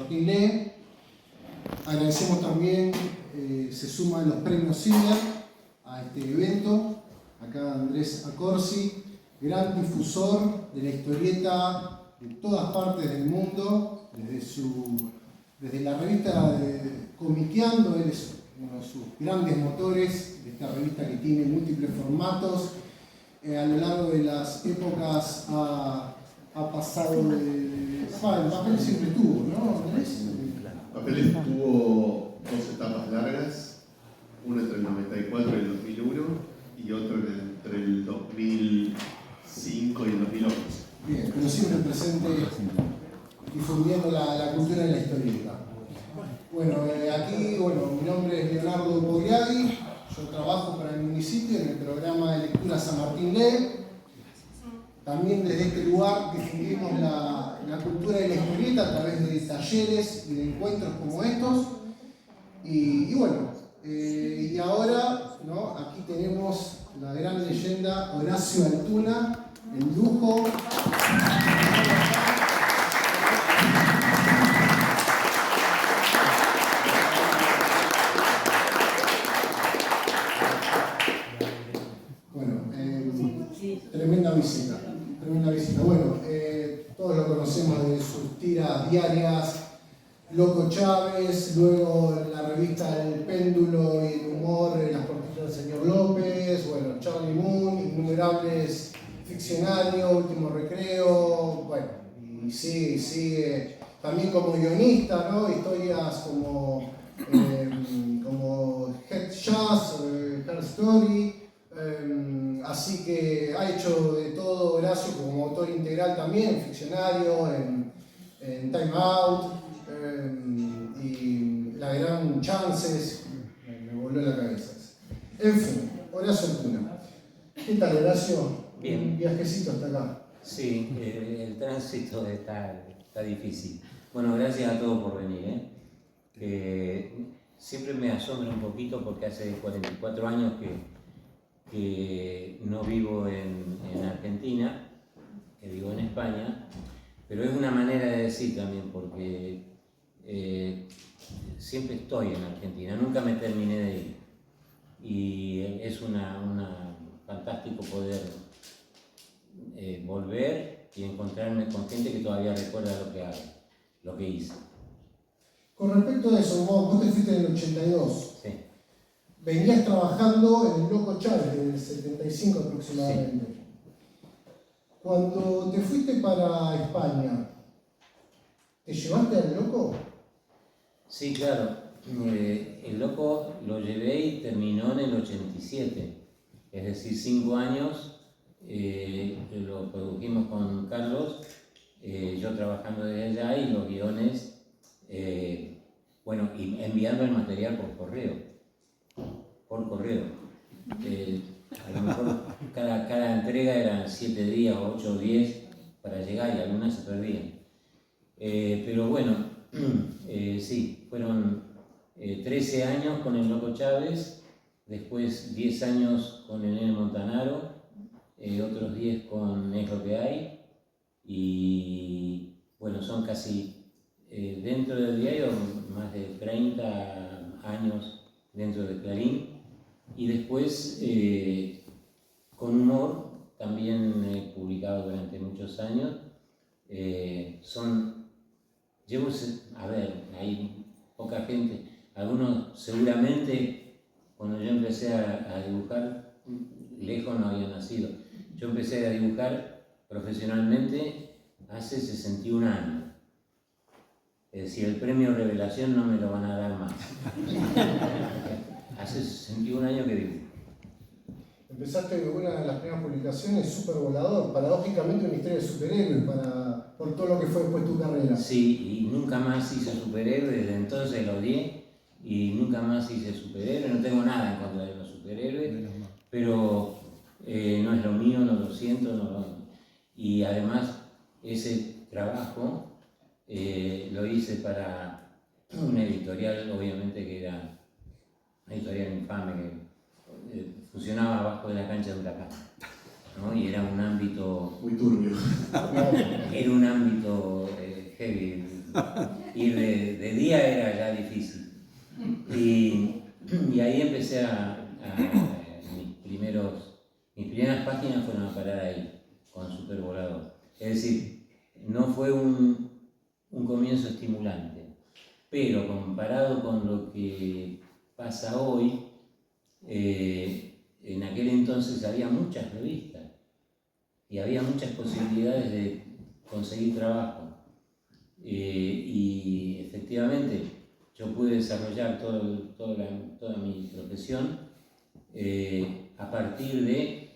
Martín Lee. Agradecemos también, se suman los premios CIDER a este evento. Acá Andrés Accorsi, gran difusor de la historieta de todas partes del mundo, desde la revista de Comiqueando. Él es uno de sus grandes motores de esta revista que tiene múltiples formatos. A lo largo de las épocas ha pasado el papel siempre estuvo, ¿no, Andrés? El papel tuvo dos etapas largas, una entre el 94 y el 2001 y otra entre el 2005 y el 2011. Bien, pero siempre presente difundiendo la cultura de la historieta. Bueno, aquí, mi nombre es Leonardo Bogliari, yo trabajo para el municipio en el programa de lectura San Martín Lee. También desde este lugar difundimos la cultura de la historieta a través de talleres y de encuentros como estos. Y ahora, ¿no? Aquí tenemos la gran leyenda Horacio Altuna, el lujo. Tremenda visita. Bueno, todos lo conocemos de sus tiras diarias, Loco Chávez, luego en la revista El Péndulo y el Humor, Las cortinas del señor López, bueno, Charlie Moon, innumerables ficcionarios, Último Recreo, bueno, y sigue también como guionista, ¿no? Historias como Head Jazz, Her Story. Así que ha hecho de todo Horacio como autor integral también, ficcionario, en Time Out, y La Gran Chances, me voló la cabeza. En fin, Horacio Altuna. ¿Qué tal, Horacio? Bien. Un viajecito hasta acá. Sí, el tránsito está difícil. Bueno, gracias a todos por venir. Que siempre me asombra un poquito porque hace 44 años que no vivo en Argentina, que vivo en España, pero es una manera de decir también porque siempre estoy en Argentina, nunca me terminé de ir. Y es fantástico poder volver y encontrarme con gente que todavía recuerda lo que hice. Con respecto a eso, vos te fuiste en el 82. Sí. Venías trabajando en el Loco Chávez desde el 75 aproximadamente. Sí. Cuando te fuiste para España, ¿te llevaste al Loco? Sí, claro. El Loco lo llevé y terminó en el 87. Es decir, 5 años. Lo produjimos con Carlos, yo trabajando desde allá y los guiones, y enviando el material por correo. A lo mejor cada entrega eran 7 días, 8 o 10 para llegar y algunas se perdían. Pero bueno, sí, fueron 13 años con el Loco Chávez, después 10 años con el Nene Montanaro, otros 10 con Es lo que hay, y bueno, son casi dentro del diario más de 30 años dentro de Clarín. Y después, con Humor, también publicado durante muchos años. Hay poca gente. Algunos seguramente, cuando yo empecé a dibujar, lejos no había nacido. Yo empecé a dibujar profesionalmente hace 61 años. Es decir, el premio Revelación no me lo van a dar más. Hace 61 años que dibujo. Empezaste una de las primeras publicaciones, Super Volador, paradójicamente una historia de superhéroes por todo lo que fue después tu carrera. Sí, y nunca más hice superhéroe, desde entonces lo odié y nunca más hice superhéroe. No tengo nada en contra de los superhéroes, pero no es lo mío, no lo siento. Y además, ese trabajo lo hice para una editorial, obviamente que era una editorial infame que funcionaba abajo de la cancha de Huracán, ¿no? Y era un ámbito muy turbio. Era un ámbito heavy, Ir de día era ya difícil. Y ahí empecé mis primeras páginas fueron a parar ahí, con Supervolador. Es decir, no fue un comienzo estimulante, pero comparado con lo que pasa hoy, en aquel entonces había muchas revistas y había muchas posibilidades de conseguir trabajo. Y efectivamente yo pude desarrollar toda mi profesión a partir de,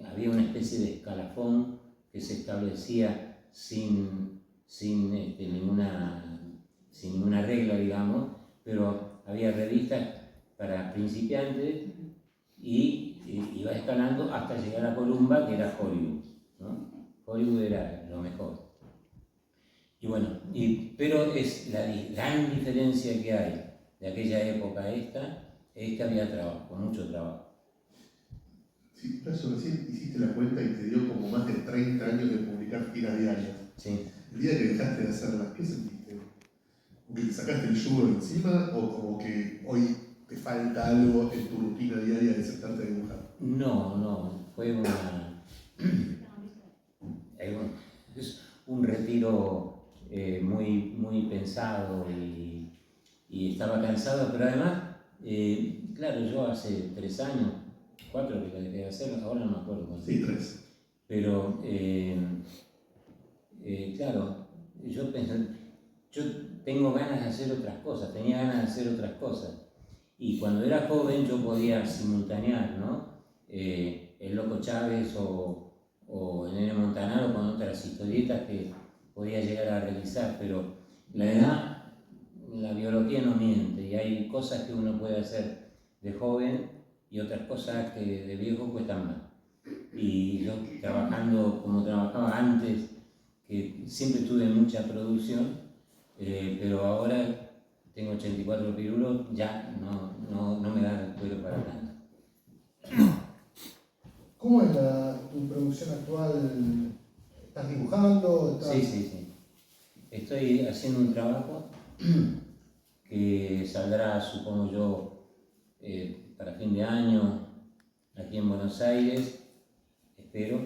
había una especie de escalafón que se establecía sin ninguna regla, digamos, pero había revistas para principiantes y iba escalando hasta llegar a Columba, que era Hollywood, ¿no? Hollywood era lo mejor. Y bueno, pero es la gran diferencia que hay de aquella época a esta, es que había trabajo, mucho trabajo. Sí, eso recién hiciste la cuenta y te dio como más de 30 años de publicar tiras diarias. Sí. El día que dejaste de hacerlas, ¿qué sentiste? ¿Como que te sacaste el yugo de encima o como que hoy te falta algo en tu rutina diaria de sentarte a dibujar? No, fue es un retiro muy pensado y estaba cansado, pero además, claro, yo hace 3 años, 4 que la dejé de hacer, ahora no me acuerdo cuánto. Sí, 3. Pero, claro, yo tengo ganas de hacer otras cosas, tenía ganas de hacer otras cosas. Y cuando era joven yo podía simultanear, ¿no? El Loco Chávez o el Nene Montanaro con otras historietas que podía llegar a realizar, pero la edad, la biología no miente y hay cosas que uno puede hacer de joven y otras cosas que de viejo cuestan más. Y yo trabajando como trabajaba antes, que siempre tuve mucha producción, pero ahora tengo 84 pirulos, ya no me da el cuero para tanto. ¿Cómo es tu producción actual? ¿Estás dibujando? Sí. Estoy haciendo un trabajo que saldrá, supongo yo, para fin de año, aquí en Buenos Aires, espero,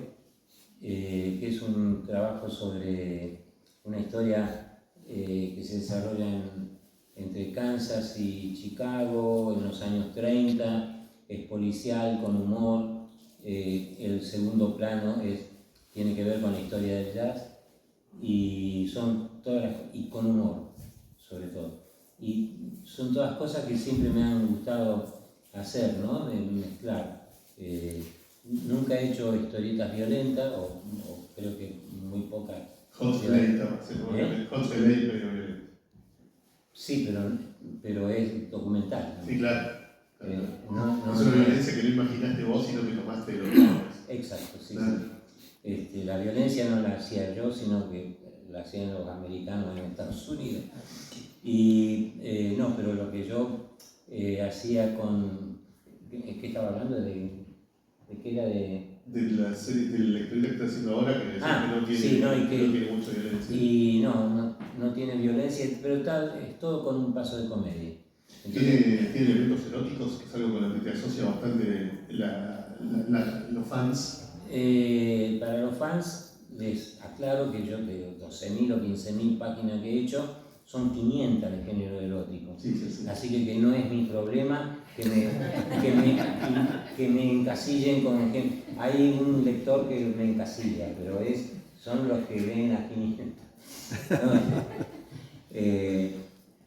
que es un trabajo sobre una historia que se desarrolla entre Kansas y Chicago en los años 30, es policial, con humor, el segundo plano tiene que ver con la historia del jazz y son todas y con humor, sobre todo. Y son todas cosas que siempre me han gustado hacer, ¿no? De mezclar. Nunca he hecho historietas violentas, o creo que muy pocas. Hot Late, Hot Late medio violento. Sí, pero es documental, ¿no? Sí, claro. No, es una violencia que no imaginaste vos, sino que tomaste de los hombres. Exacto, sí. Claro. Sí. La violencia no la hacía yo, sino que la hacían los americanos en Estados Unidos. Y no, pero lo que yo hacía con... ¿Qué estaba hablando? ¿De qué era? De la serie, de la historieta que está haciendo ahora, que no tiene, sí, no tiene mucha violencia. Y no tiene violencia, pero es todo con un paso de comedia. Entonces, tiene elementos eróticos, que es algo con lo que te asocia bastante los fans. Para los fans les aclaro que yo de 12.000 o 15.000 páginas que he hecho, son 500 de género erótico. Sí. Así que no es mi problema que me encasillen con gente. Hay un lector que me encasilla, pero son los que leen a 500.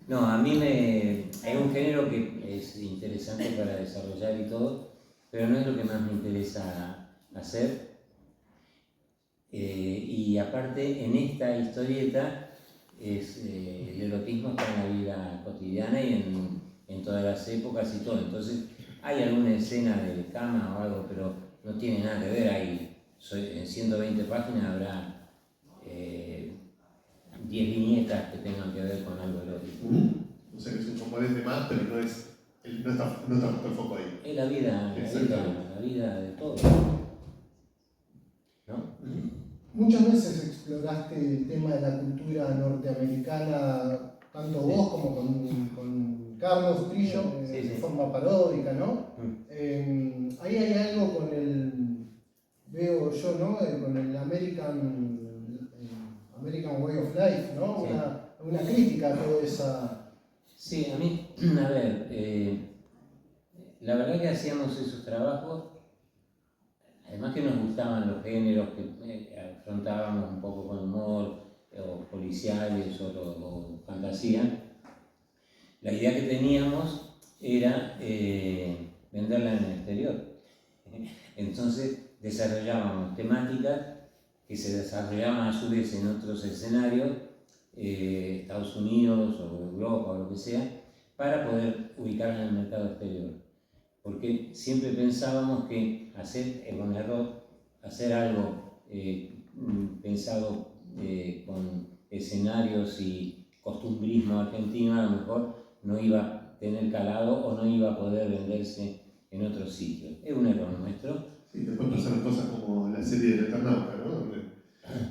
No, a mí es un género que es interesante para desarrollar y todo, pero no es lo que más me interesa hacer. Y aparte, en esta historieta, el erotismo está en la vida cotidiana y en todas las épocas y todo. Entonces, hay alguna escena de cama o algo, pero no tiene nada que ver ahí. En 120 páginas habrá 10 viñetas que tengan que ver con algo erótico. O sea que es un componente más, pero no está puesto el foco ahí. Es la vida de todos, ¿no? Muchas veces exploraste el tema de la cultura norteamericana, tanto vos como con Carlos Trillo, Sí, sí. de forma paródica, ¿no? Ahí hay algo con veo yo, ¿no? Con el American Way of Life, ¿no? Sí. Una crítica a toda esa... Sí, a mí, a ver, la verdad que hacíamos esos trabajos, además que nos gustaban los géneros que afrontábamos un poco con humor, o policiales o fantasía. La idea que teníamos era venderla en el exterior. Entonces desarrollábamos temáticas que se desarrollaban a su vez en otros escenarios, Estados Unidos o Europa o lo que sea, para poder ubicarla en el mercado exterior. Porque siempre pensábamos que es un error hacer algo pensado con escenarios y costumbrismo argentino, a lo mejor no iba a tener calado o no iba a poder venderse en otros sitios. Es un error nuestro. Sí, después pasaron cosas como la serie del Eternauta, ¿no? Donde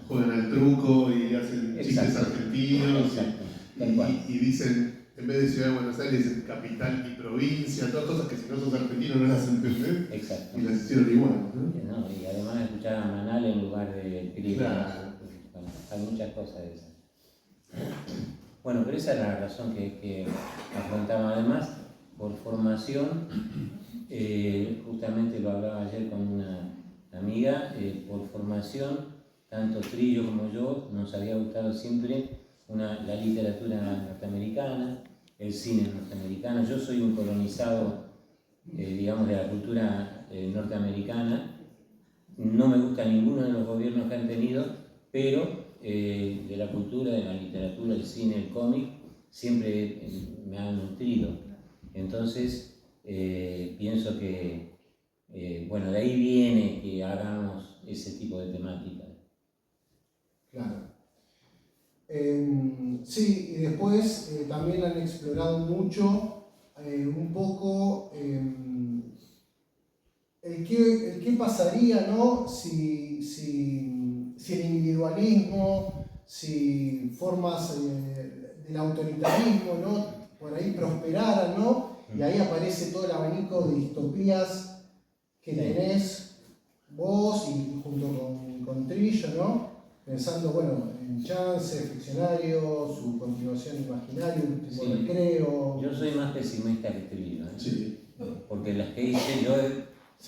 juegan al truco y hacen chistes argentinos. Exacto, tal cual. Y dicen, en vez de Ciudad de Buenos Aires, dicen capital y provincia, todas cosas que si no sos argentino no las entendés. Exacto. Y las hicieron igual, ¿no? No, y además escuchar a Manal en lugar de Cris. Claro. Bueno, hay muchas cosas de esas. Bueno, pero esa era la razón que afrontaba. Además, por formación, justamente lo hablaba ayer con una amiga, por formación, tanto Trillo como yo, nos había gustado siempre la literatura norteamericana, el cine norteamericano. Yo soy un colonizado, digamos, de la cultura norteamericana. No me gusta ninguno de los gobiernos que han tenido, pero de la cultura, de la literatura, el cine, el cómic, siempre me han nutrido. Entonces, pienso que, bueno, de ahí viene que hagamos ese tipo de temática. Claro. Sí, y después también han explorado mucho, un poco, el qué pasaría, ¿no? Si el individualismo, si formas del autoritarismo, ¿no? Por ahí prosperaran, ¿no? Y ahí aparece todo el abanico de distopías que tenés vos y junto con Trillo, ¿no? Pensando, bueno, en Chance, Ficcionario, su continuación Imaginario, Último Sí. Recreo. Yo soy más pesimista que Trillo, ¿eh? Sí. Porque las que hice yo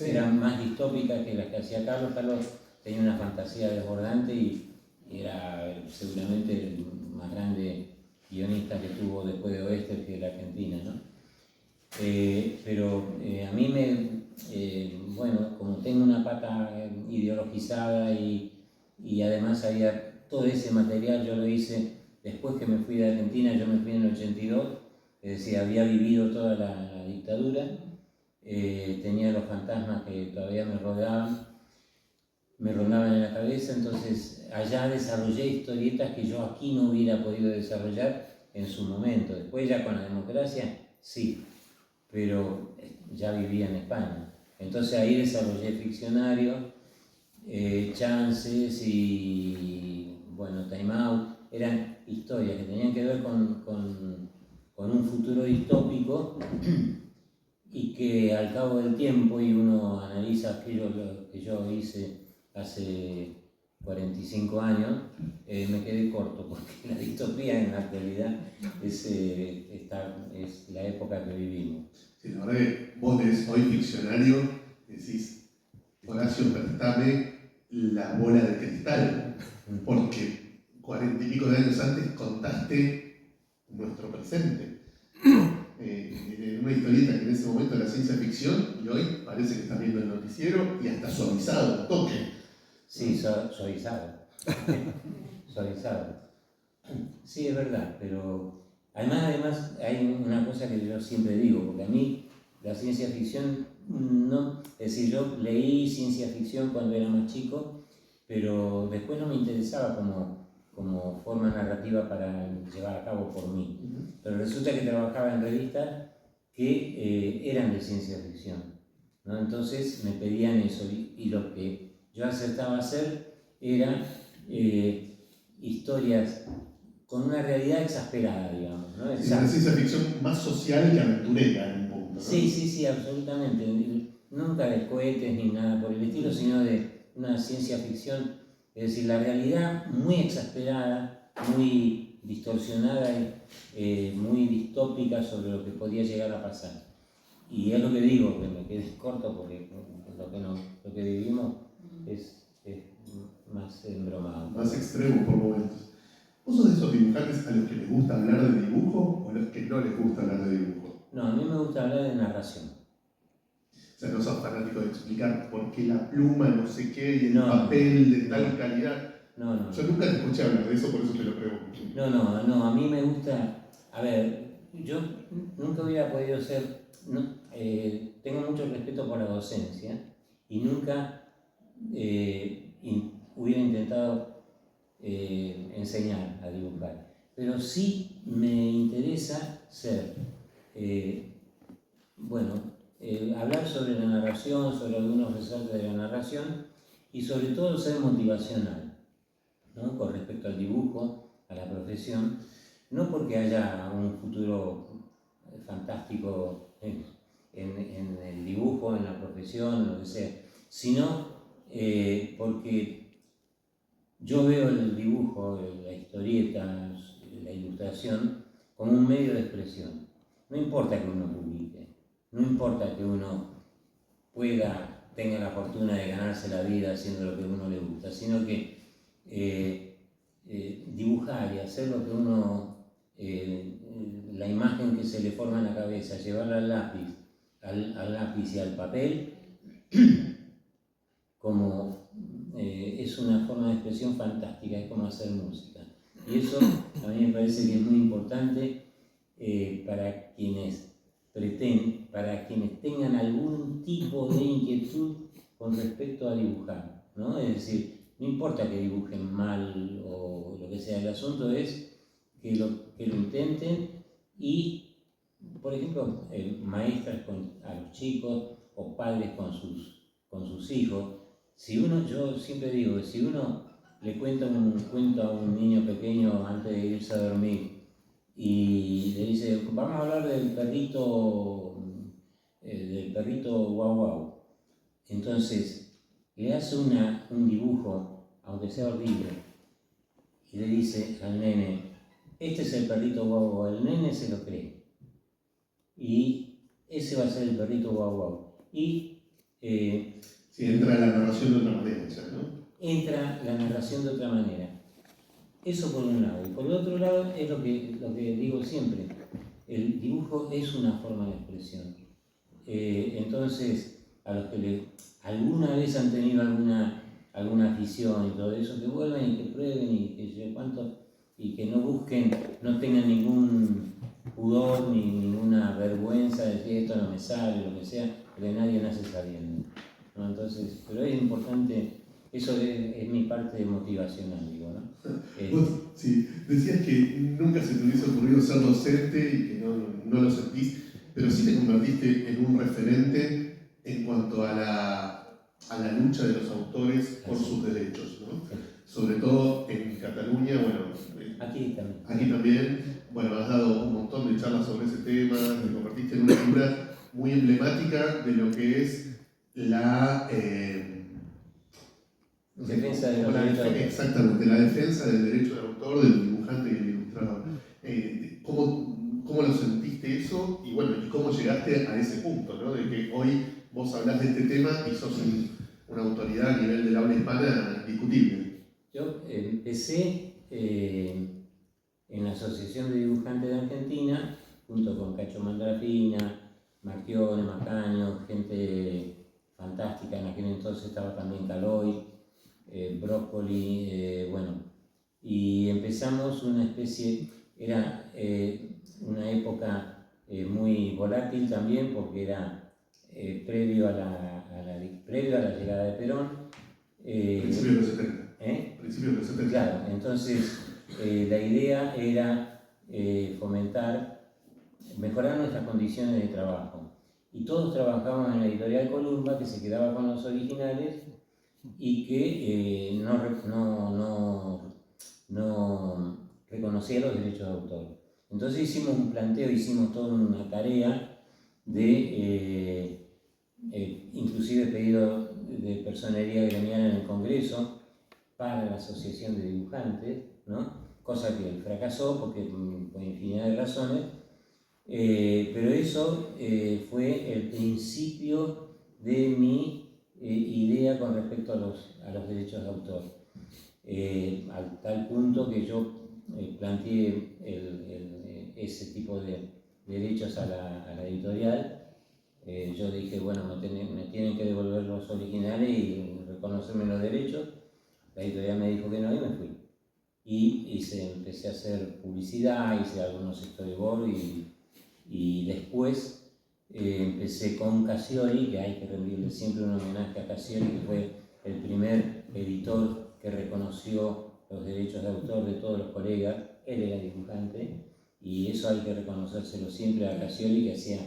eran más distópicas que las que hacía Carlos. Carlos tenía una fantasía desbordante y era seguramente el más grande guionista que tuvo después de Oeste, que la Argentina, ¿no? Pero a mí bueno, como tengo una pata ideologizada y además había todo ese material, yo lo hice después que me fui de Argentina. Yo me fui en el 82, es decir, había vivido toda la dictadura, tenía los fantasmas que todavía me rondaban en la cabeza. Entonces allá desarrollé historietas que yo aquí no hubiera podido desarrollar en su momento. Después ya con la democracia, sí, pero ya vivía en España. Entonces ahí desarrollé Ficcionario, Chances y, bueno, Time Out. Eran historias que tenían que ver con un futuro distópico y que al cabo del tiempo, y uno analiza aquello que yo hice hace 45 años, me quedé corto, porque la distopía en la actualidad es la época que vivimos. Sí, la verdad que vos tenés hoy Ficcionario, decís, Horacio, prestame la bola de cristal, porque 40 y pico de años antes contaste nuestro presente. Una historieta que en ese momento era ciencia ficción y hoy parece que estás viendo el noticiero y hasta suavizado un toque. Sí, suavizado. Suavizado. Sí, es verdad, pero además hay una cosa que yo siempre digo, porque a mí la ciencia ficción no, es decir, yo leí ciencia ficción cuando era más chico, pero después no me interesaba como forma narrativa para llevar a cabo por mí. Pero resulta que trabajaba en revistas que eran de ciencia ficción, ¿no? Entonces me pedían eso, y lo que yo acertaba a hacer era historias con una realidad exasperada, digamos, ¿no? Es una ciencia ficción más social que aventurera en un punto, ¿no? Sí, absolutamente. Nunca de cohetes ni nada por el estilo, sino de una ciencia ficción, es decir, la realidad muy exasperada, muy distorsionada y muy distópica sobre lo que podía llegar a pasar. Y es lo que digo, que me quedé corto porque lo que vivimos es más embromado. Más extremo por momentos. ¿Vos sos de esos dibujantes a los que les gusta hablar de dibujo o a los que no les gusta hablar de dibujo? No, a mí me gusta hablar de narración. O sea, no sos fanático de explicar por qué la pluma, no sé qué, y el No, papel de tal calidad. No. Yo nunca te escuché hablar de eso, por eso te lo pregunto. No, a mí me gusta, a ver, yo nunca hubiera podido ser, tengo mucho respeto por la docencia y nunca hubiera intentado enseñar a dibujar, pero sí me interesa ser, hablar sobre la narración, sobre algunos resaltos de la narración y sobre todo ser motivacional, ¿no? Con respecto al dibujo, a la profesión, no porque haya un futuro fantástico en el dibujo, en la profesión, lo que sea, sino porque yo veo el dibujo, la historieta, la ilustración como un medio de expresión. No importa que uno publique, no importa que uno tenga la fortuna de ganarse la vida haciendo lo que a uno le gusta, sino que dibujar y hacer lo que uno, la imagen que se le forma en la cabeza, llevarla al lápiz y al papel, como es una forma de expresión fantástica, es como hacer música. Y eso a mí me parece que es muy importante para quienes tengan algún tipo de inquietud con respecto a dibujar, ¿no? Es decir, no importa que dibujen mal o lo que sea, el asunto es que lo intenten y, por ejemplo, maestras a los chicos o padres con sus hijos. Yo siempre digo que si uno le cuenta un cuento a un niño pequeño antes de irse a dormir y le dice, vamos a hablar del perrito guau guau, entonces le hace un dibujo, aunque sea horrible, y le dice al nene, este es el perrito guau guau, el nene se lo cree, y ese va a ser el perrito guau guau. Y entra la narración de otra manera, ¿no? Entra la narración de otra manera. Eso por un lado. Y por el otro lado es lo que digo siempre. El dibujo es una forma de expresión. Entonces, a los que alguna vez han tenido alguna afición y todo eso, que vuelvan y que prueben y que yo cuánto, y que no busquen, no tengan ningún pudor ni ninguna vergüenza de decir esto no me sale, lo que sea, porque nadie nace sabiendo, ¿no? Entonces, pero es importante, eso es mi parte motivacional, digo, ¿no? Vos, sí, decías que nunca se te hubiese ocurrido ser docente y que no lo sentís, pero sí te convertiste en un referente en cuanto a la lucha de los autores por sus derechos, ¿no? Sobre todo en Cataluña, aquí también, has dado un montón de charlas sobre ese tema, te convertiste en una figura muy emblemática de lo que es la defensa de los derechos. Exactamente, la defensa del derecho de autor, del dibujante y del ilustrador. ¿Cómo lo sentiste eso? Y cómo llegaste a ese punto, ¿no? De que hoy vos hablás de este tema y sos una autoridad a nivel del habla hispana indiscutible. Yo empecé en la Asociación de Dibujantes de Argentina, junto con Cacho Mandarafina, Marchione, Macaño, gente fantástica. En aquel entonces estaba también Caloy, Brócoli, y empezamos una especie, era una época muy volátil también, porque era previo a la llegada de Perón. Principios de los 70. Principios de los 70. Claro, entonces la idea era mejorar nuestras condiciones de trabajo. Y todos trabajábamos en la editorial Columba, que se quedaba con los originales y que no reconocía los derechos de autor. Entonces hicimos un planteo, hicimos toda una tarea de, inclusive pedido de personería gremial en el Congreso para la Asociación de Dibujantes, ¿no? Cosa que fracasó porque por infinidad de razones, pero eso fue el principio de mi idea con respecto a los derechos de autor, al tal punto que yo planteé ese tipo de derechos a la editorial. Yo dije, bueno, me tienen que devolver los originales y reconocerme los derechos. La editorial me dijo que no y me fui. Y empecé a hacer publicidad, hice algunos storyboards y después empecé con Cassioli, que hay que rendirle siempre un homenaje a Cassioli, que fue el primer editor que reconoció los derechos de autor de todos los colegas. Él era dibujante y eso hay que reconocérselo siempre a Cassioli, que hacía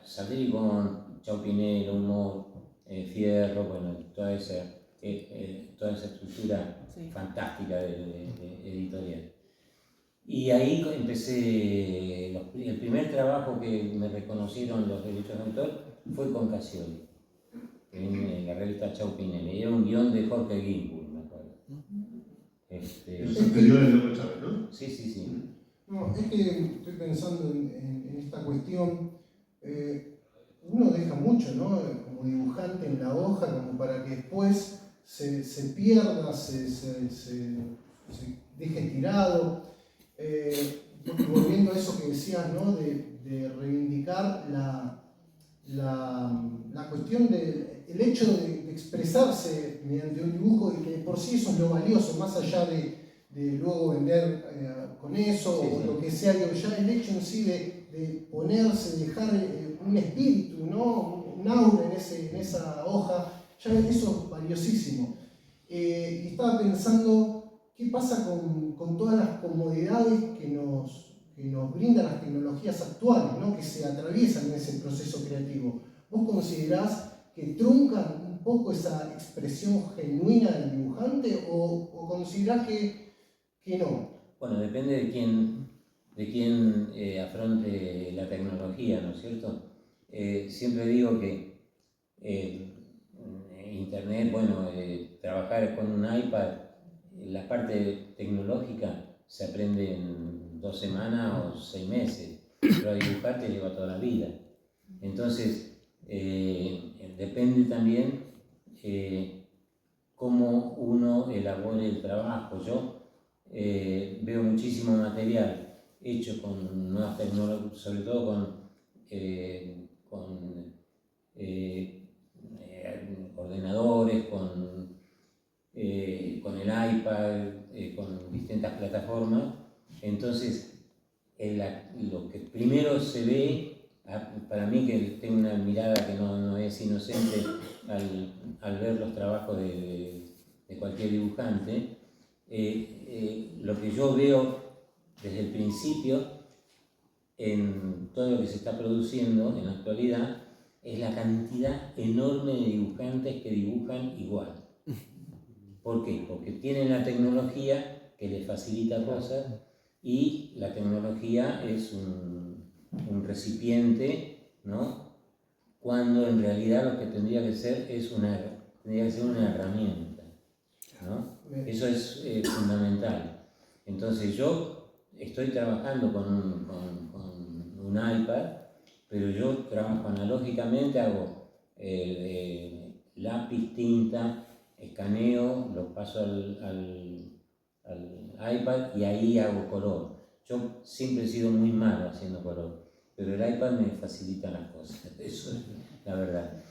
Satiricón, Chau Pinelo, Humor, Fierro, bueno, toda esa estructura fantástica de editorial. Y ahí empecé, el primer trabajo que me reconocieron los derechos de autor fue con Cassioli, en la revista Chau Pinelo. Era un guión de Jorge Gimbul, me acuerdo. Los anteriores de Loco Chávez, ¿no? Sí. No, es que estoy pensando en esta cuestión. Uno deja mucho, ¿no? Como dibujante en la hoja, como para que después se pierda, se deje tirado. Volviendo a eso que decías, ¿no? De reivindicar la cuestión del hecho de expresarse mediante un dibujo, y que por sí eso es lo valioso, más allá de luego vender con eso, Sí. o lo que sea, digo, ya el hecho en sí de ponerse, dejar un espíritu, ¿no? Un aura en esa hoja, ya eso es valiosísimo. Y estaba pensando, ¿qué pasa con todas las comodidades que nos brindan las tecnologías actuales, ¿no? Que se atraviesan en ese proceso creativo? ¿Vos considerás que truncan un poco esa expresión genuina del dibujante, o considerás que no? Bueno, depende de quién afronte la tecnología, ¿no es cierto? Siempre digo que Internet, bueno, trabajar con un iPad, la parte tecnológica se aprende en 2 semanas o 6 meses, pero a dibujar te lleva toda la vida. Entonces, depende también cómo uno elabore el trabajo. Yo veo muchísimo material hecho con nuevas tecnologías, sobre todo con ordenadores, con el iPad, con distintas plataformas. Entonces, lo que primero se ve, para mí que tengo una mirada que no es inocente al ver los trabajos de cualquier dibujante, lo que yo veo desde el principio en todo lo que se está produciendo en la actualidad es la cantidad enorme de dibujantes que dibujan igual. ¿Por qué? Porque tienen la tecnología que les facilita cosas, y la tecnología es un recipiente, ¿no? Cuando en realidad lo que tendría que ser es una herramienta, ¿no? Eso es fundamental. Entonces yo estoy trabajando con un iPad, pero yo trabajo analógicamente, hago lápiz, tinta, escaneo, lo paso al iPad y ahí hago color. Yo siempre he sido muy malo haciendo color, pero el iPad me facilita las cosas, eso es la verdad.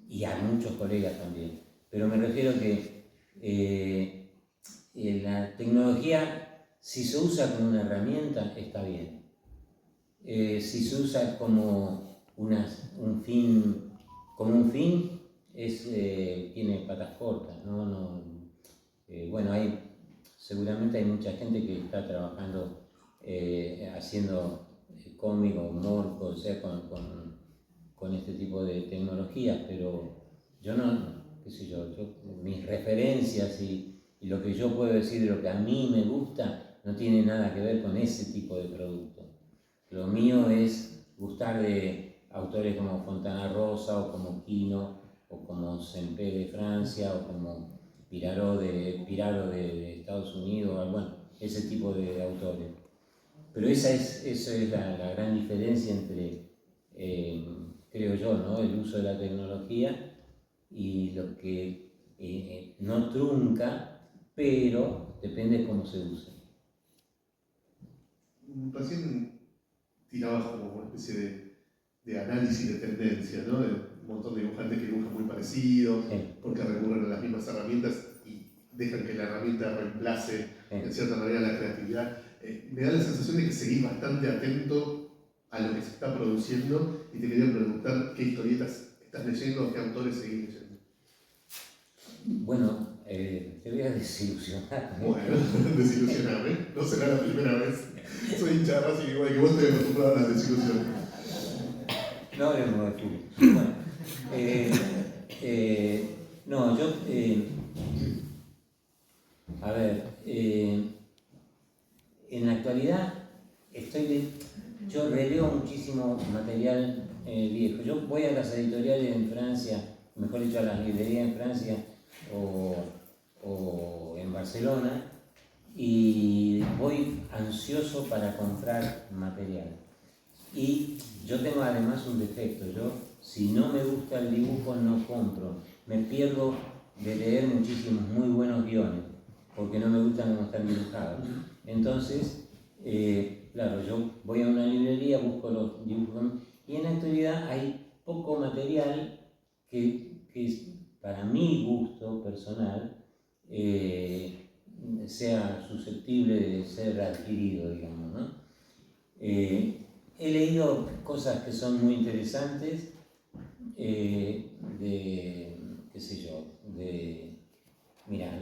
Y a muchos colegas también. Pero me refiero que la tecnología, si se usa como una herramienta, está bien. Si se usa como un fin, tiene patas cortas, ¿no? Bueno, seguramente hay mucha gente que está trabajando haciendo cómic o humor, o sea, con este tipo de tecnologías, pero yo no, qué sé yo, mis referencias y Y lo que yo puedo decir de lo que a mí me gusta no tiene nada que ver con ese tipo de producto. Lo mío es gustar de autores como Fontana Rosa, o como Quino, o como Sempé de Francia, o como Piraro de Estados Unidos, bueno, ese tipo de autores. Pero esa es la gran diferencia entre, creo yo, ¿no?, el uso de la tecnología y lo que no trunca, pero depende de cómo se use. Recién tirabas como una especie de análisis de tendencia, ¿no? De un montón de dibujantes que dibujan muy parecido, porque recurren a las mismas herramientas y dejan que la herramienta reemplace en cierta manera la creatividad. Me da la sensación de que seguís bastante atento a lo que se está produciendo y te quería preguntar qué historietas estás leyendo, qué autores seguís leyendo. Bueno, te voy a desilusionar. Bueno, desilusioname, no será la primera vez. Soy hincha de Racing igual que vos, estoy acostumbrado a las desilusiones. No hablemos de fútbol. Bueno, no, yo, a ver, en la actualidad yo releo muchísimo material viejo. Yo voy a las editoriales en Francia, mejor dicho a las librerías en Francia o en Barcelona, y voy ansioso para comprar material. Y yo tengo además un defecto, yo si no me gusta el dibujo no compro, me pierdo de leer muchísimos muy buenos guiones, porque no me gustan cómo están dibujados. Entonces, claro, yo voy a una librería, busco los dibujos, y en la actualidad hay poco material que para mi gusto personal sea susceptible de ser adquirido, digamos, ¿no? He leído cosas que son muy interesantes, qué sé yo, mira,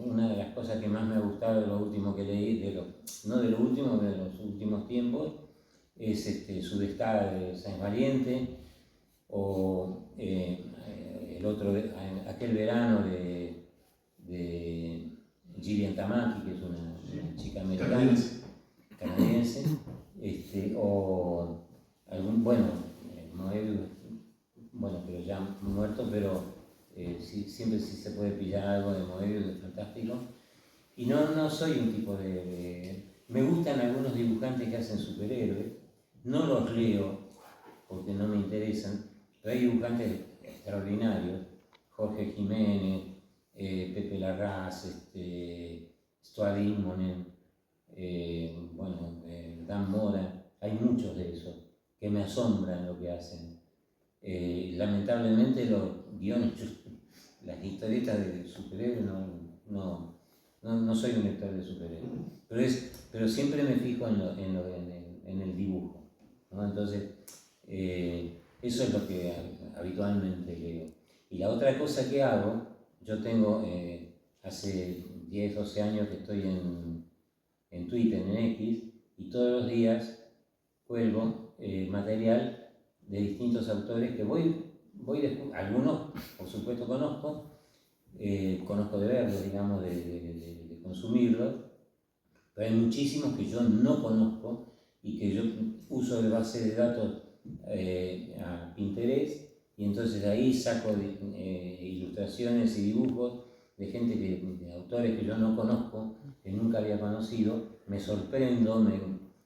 una de las cosas que más me ha gustado de lo último que leí, no de lo último, de los últimos tiempos, es Sudestada de Sáenz Valiente, o aquel verano de Gillian Tamaki, que es una chica americana, canadiense, o algún, Moebius, pero ya muerto, pero siempre si se puede pillar algo de Moebius es fantástico. Y no soy un tipo me gustan algunos dibujantes que hacen superhéroes, no los leo porque no me interesan, pero hay dibujantes extraordinarios, Jorge Jiménez, Pepe Larraz, Stuart Immonen, Dan Mora, hay muchos de esos que me asombran lo que hacen. Lamentablemente los guiones, las historietas de superhéroes no soy un lector de superhéroes, pero siempre me fijo en el dibujo, ¿no? Entonces, eso es lo que habitualmente leo. Y la otra cosa que hago, yo tengo, hace 10, 12 años que estoy en Twitter, en X, y todos los días cuelgo material de distintos autores que algunos por supuesto conozco de verlos, digamos, de consumirlos, pero hay muchísimos que yo no conozco y que yo uso de base de datos a Pinterest, y entonces ahí saco ilustraciones y dibujos de de autores que yo no conozco, que nunca había conocido, me sorprendo,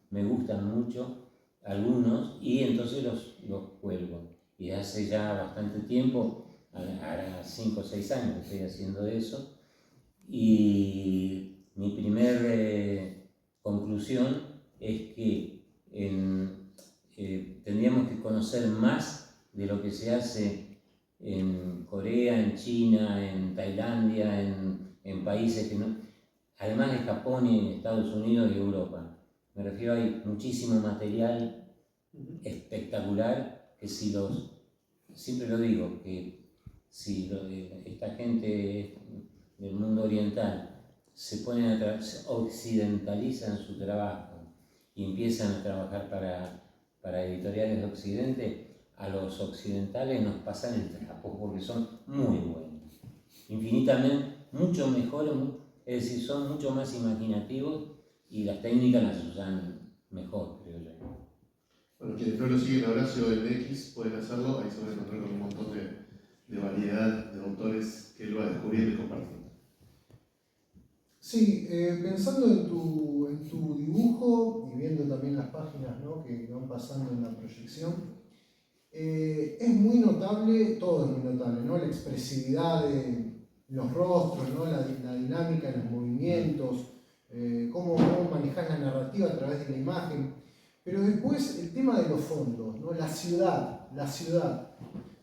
me gustan mucho algunos, y entonces los cuelgo. Y hace ya bastante tiempo, ahora 5 o 6 años que estoy haciendo eso, y mi primer conclusión es que tendríamos que conocer más de lo que se hace en Corea, en China, en Tailandia, en países que no, además de Japón y Estados Unidos y Europa. Me refiero, hay muchísimo material espectacular que siempre lo digo, que si esta gente del mundo oriental se occidentalizan su trabajo y empiezan a trabajar para editoriales de Occidente, a los occidentales nos pasan el trapo porque son muy buenos, infinitamente, mucho mejores, Es decir, son mucho más imaginativos y las técnicas las usan mejor, creo yo. Bueno, quienes no lo siguen a Horacio en X pueden hacerlo, ahí se van a encontrar con un montón de variedad de autores que él va descubriendo y compartiendo. Sí, pensando en tu dibujo y viendo también las páginas, ¿no?, que van pasando en la proyección, es muy notable, todo es muy notable, ¿no?, la expresividad de los rostros, ¿no?, la dinámica de los movimientos, cómo manejas la narrativa a través de la imagen. Pero después el tema de los fondos, ¿no?, la ciudad.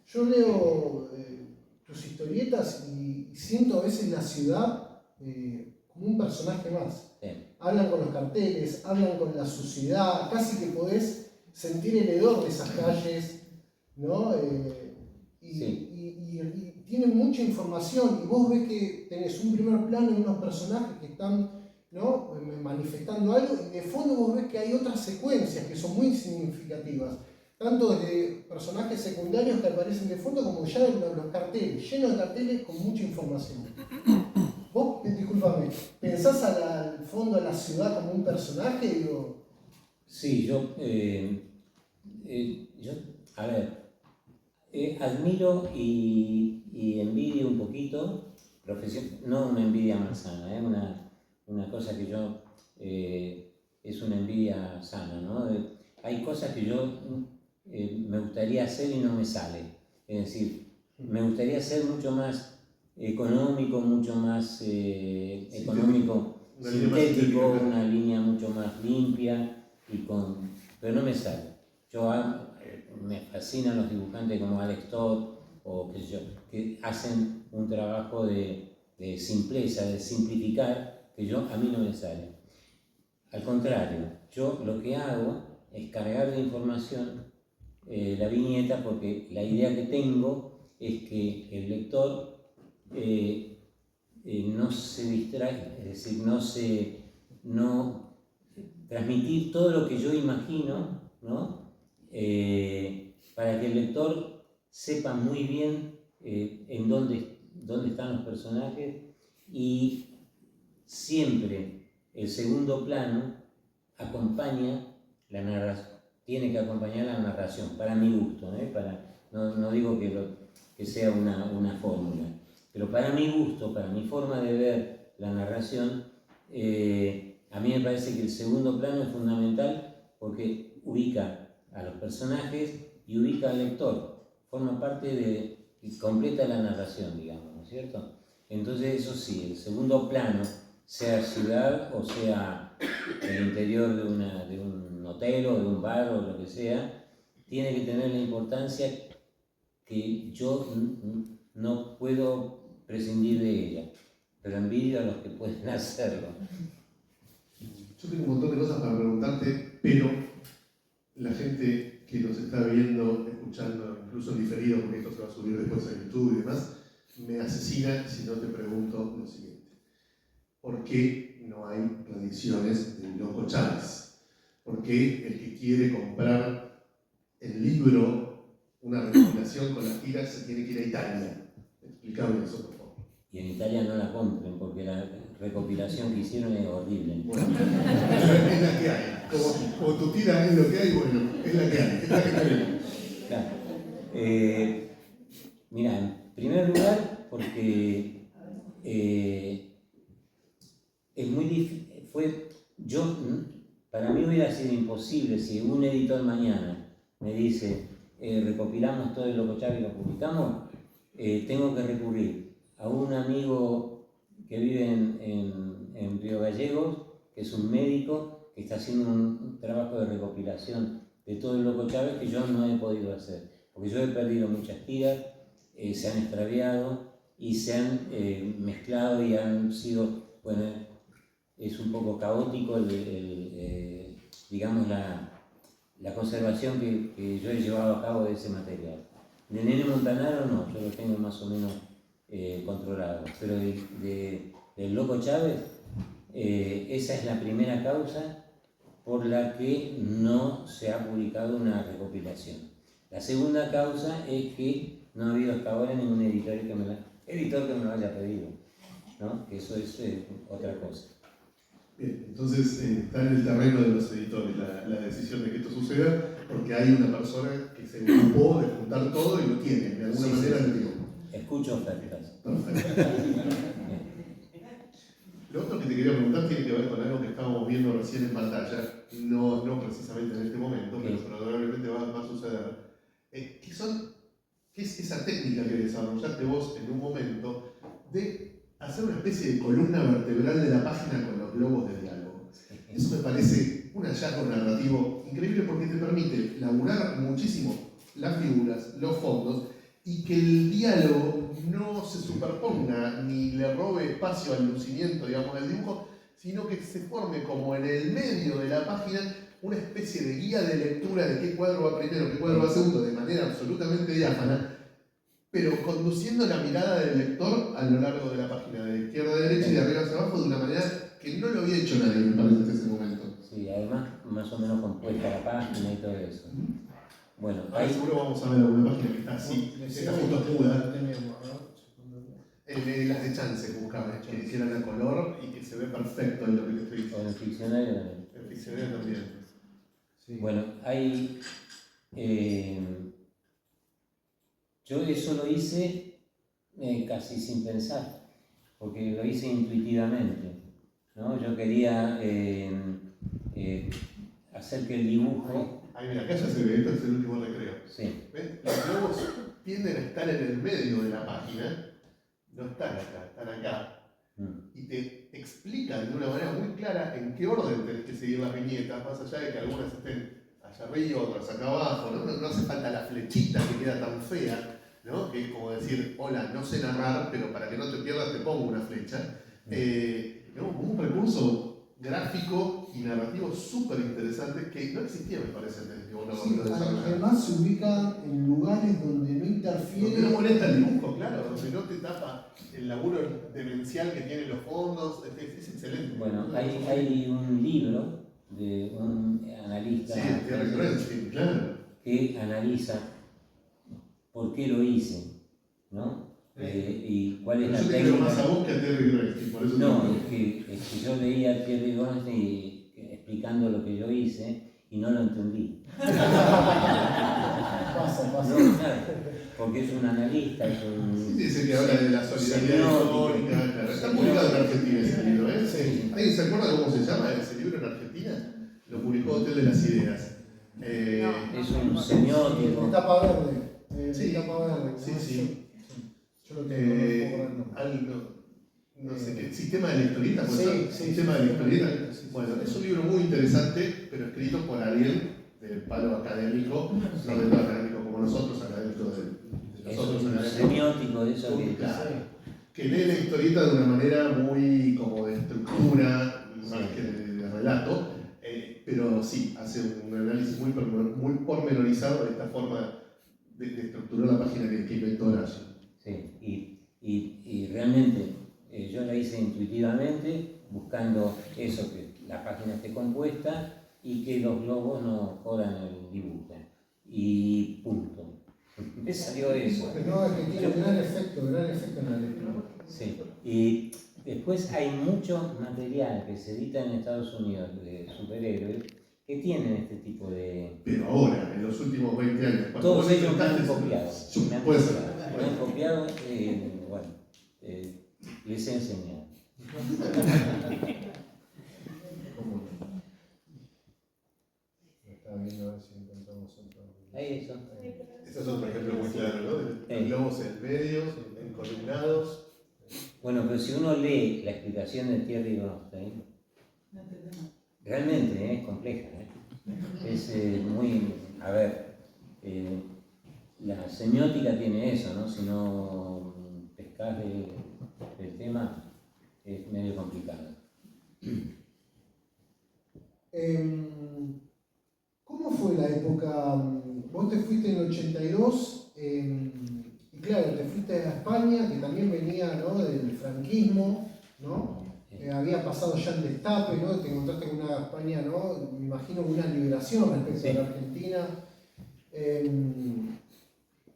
Yo leo tus historietas y siento a veces la ciudad como un personaje más. Sí. Hablan con los carteles, hablan con la suciedad, casi que podés sentir el hedor de esas calles, ¿no? Y tienen mucha información, y vos ves que tenés un primer plano de unos personajes que están, ¿no?, manifestando algo, y de fondo vos ves que hay otras secuencias que son muy significativas, tanto desde personajes secundarios que aparecen de fondo como ya de los carteles, llenos de carteles con mucha información. Vos, discúlpame, ¿pensás al fondo a la ciudad como un personaje? Digo, Sí, a ver, admiro y envidio un poquito, no una envidia malsana, una cosa que yo, es una envidia sana, ¿no? Hay cosas que yo me gustaría hacer y no me sale. Es decir, me gustaría ser mucho más económico, mucho más económico, sintético, una línea mucho más limpia, pero no me sale. Me fascinan los dibujantes como Alex Todd o qué sé yo, que hacen un trabajo de simpleza, de simplificar, que a mí no me sale. Al contrario, yo lo que hago es cargar de información la viñeta, porque la idea que tengo es que el lector no se distrae, es decir, transmitir todo lo que yo imagino, ¿no? Para que el lector sepa muy bien en dónde están los personajes, y siempre el segundo plano acompaña la narración, tiene que acompañar la narración, para mi gusto, no digo que sea una fórmula, pero para mi gusto, para mi forma de ver la narración, a mí me parece que el segundo plano es fundamental porque ubica a los personajes y ubica al lector, forma parte y completa la narración, digamos, ¿no es cierto? Entonces eso sí, el segundo plano, sea ciudad o sea el interior de un hotel o de un bar o lo que sea, tiene que tener la importancia que yo no puedo prescindir de ella, pero envidio a los que pueden hacerlo. Yo tengo un montón de cosas para preguntarte, pero la gente que nos está viendo, escuchando, incluso en diferido, porque esto se va a subir después a YouTube y demás, me asesina si no te pregunto lo siguiente. ¿Por qué no hay reediciones de Loco Chávez? ¿Por qué el que quiere comprar el libro, una recopilación con las tiras, se tiene que ir a Italia? Explícame eso, por favor. Y en Italia no la compren, porque la recopilación que hicieron es horrible. Bueno, es la que hay. Como tu tira es lo que hay, bueno, es la que hay, es la que tenemos. Claro. Mira, en primer lugar, porque es muy difícil. Para mí hubiera sido imposible si un editor mañana me dice recopilamos todo el Loco Chávez y lo publicamos, tengo que recurrir a un amigo que vive en Río Gallegos, que es un médico que está haciendo un trabajo de recopilación de todo el Loco Chávez que yo no he podido hacer, porque yo he perdido muchas tiras, se han extraviado y se han mezclado y han sido, bueno, es un poco caótico digamos la conservación que yo he llevado a cabo de ese material. De Nene Montanaro no, yo lo tengo más o menos controlado, pero del Loco Chávez, esa es la primera causa por la que no se ha publicado una recopilación. La segunda causa es que no ha habido hasta ahora ningún editor que me lo haya pedido. ¿no? Que eso es otra cosa. Bien, entonces está en el terreno de los editores la decisión de que esto suceda, porque hay una persona que se ocupó de juntar todo y lo tiene, de alguna manera lo digo. Escucho ofertas. Perfecto. Lo otro que te quería preguntar tiene que ver con algo que estábamos viendo recién en pantalla, no precisamente en este momento, pero probablemente va a suceder. ¿Qué es esa técnica que desarrollaste vos en un momento de hacer una especie de columna vertebral de la página con los globos de diálogo? Eso me parece un hallazgo narrativo increíble porque te permite laburar muchísimo las figuras, los fondos, y que el diálogo no se superponga ni le robe espacio al lucimiento, digamos, del dibujo, sino que se forme como en el medio de la página una especie de guía de lectura de qué cuadro va primero, qué cuadro va segundo, de manera absolutamente diáfana, pero conduciendo la mirada del lector a lo largo de la página, de izquierda a derecha y de arriba hacia abajo, de una manera que no lo había hecho nadie, me parece, hasta ese momento. Sí, además más o menos compuesta la página y todo eso. Bueno, Ahora ahí seguro vamos a ver alguna página que está así, está justo escuda. Las de Chance buscaba, que hicieran a color y que se ve perfecto en lo que te estoy con diciendo. el diccionario también. El diccionario también. Sí. Bueno, hay. Yo eso lo hice casi sin pensar, porque lo hice intuitivamente, ¿no? Yo quería hacer que el dibujo. Ahí mira, acá ya se ve, esto es el último recreo. Sí, ¿Ven? Los globos tienden a estar en el medio de la página, no están acá, están acá. Y te explican de una manera muy clara en qué orden tenés que seguir las viñetas, más allá de que algunas estén allá arriba, otras acá abajo, ¿no? No hace falta la flechita que queda tan fea, ¿no? Que es como decir, hola, no sé narrar, pero para que no te pierdas te pongo una flecha. Como un recurso gráfico y narrativo súper interesante que no existía, me parece, antes de que vos Sí, lo desarrollaras. además se ubican en lugares donde no Donde interfiere. no molesta el dibujo, claro, donde no te tapa el laburo demencial que tienen los fondos, es excelente. bueno, hay un libro de un analista Sí, Terry Bernstein, claro. que analiza por qué lo hice, ¿no? Y cuál es Pero la yo te creo más técnica. a vos que a Terry Bernstein, por eso No, te es que yo leía a Thierry Bernstein explicando lo que yo hice y no lo entendí. Pasa. No, claro, porque es un analista, es un... dice que habla de la solidaridad histórica, claro. Está publicado en Argentina ese libro, ¿eh? Sí. ¿Alguien se acuerda cómo se llama ese libro en Argentina? Lo publicó Hotel de las Ideas. Es un De semiótico. tapa verde. Sí. De tapa verde. Sí, ¿no? sí. Yo lo tengo, no puedo acordar el nombre. Algo, no sé qué, sistema de la historieta, ¿puede Sí, ser? sí, Sistema de la sistema de la historieta. historieta, sí, sí. Bueno, es un libro muy interesante, pero escrito por alguien del palo académico, no del palo académico como nosotros, académicos de Es nosotros un académicos, semiótico de eso muy que... claro, que lee la historieta de una manera muy como de estructura, más que de relato, pero sí, hace un análisis muy pormenorizado de esta forma de estructurar la página que inventó Horacio. Sí, y realmente yo la hice intuitivamente, buscando eso, que la página esté compuesta y que los globos no jodan el dibujo. Y punto. Me salió eso. No, es que tiene gran efecto en la lectura. Sí. Y después hay mucho material que se edita en Estados Unidos de superhéroes que tienen este tipo de... Pero ahora, en los últimos 20 años, cuando Todos vos ellos me han inventaste- copiado. Me han Puede ser. copiado. Me han copiado, bueno, les he enseñado. Está viendo a ver si encontramos otro. Ahí eso. Ese es otro ejemplo muy claro, ¿no? De Sí. globos en medio, encolumnados. Bueno, pero si uno lee la explicación de Thierry Bernstein, realmente es compleja. Es muy... A ver, la semiótica tiene eso, ¿no? Si no pescas del tema, es medio complicado. ¿Cómo fue la época? Vos te fuiste en el 82 y claro, te fuiste a España, que también venía, ¿no?, del franquismo, ¿no? Había pasado ya el destape, ¿no? Te encontraste con una España, ¿no?, me imagino una liberación respecto Sí. a la Argentina.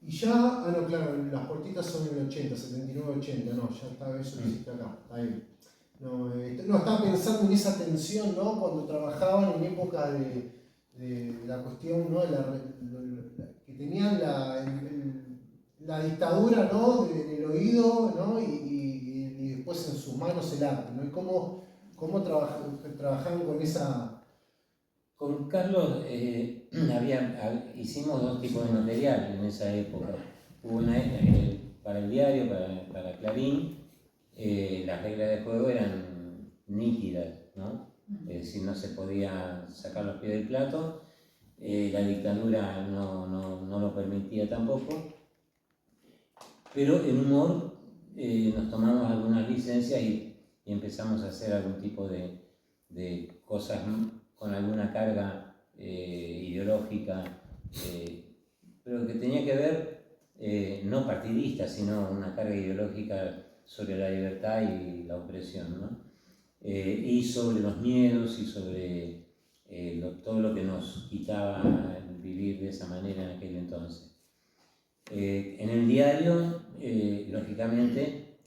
Y ya, no, claro, las puertitas son en el 80, 79, 80, no, ya está, eso lo hiciste acá, está bien. No, estaba pensando en esa tensión, ¿no? Cuando trabajaban en época de la cuestión, ¿no? Que tenían la dictadura, ¿no? Del oído, ¿no? Y después en sus manos el arte, ¿no? Y cómo trabajaban con esa... Con Carlos hicimos dos tipos de material en esa época. Hubo una para el diario, para Clarín, las reglas de juego eran nítidas, ¿no? Es decir, no se podía sacar los pies del plato, la dictadura no lo permitía tampoco, pero en humor nos tomamos algunas licencias y empezamos a hacer algún tipo de cosas con alguna carga ideológica, pero que tenía que ver, no partidista, sino una carga ideológica sobre la libertad y la opresión, ¿no? Y sobre los miedos y sobre todo lo que nos quitaba vivir de esa manera en aquel entonces. En el diario, lógicamente,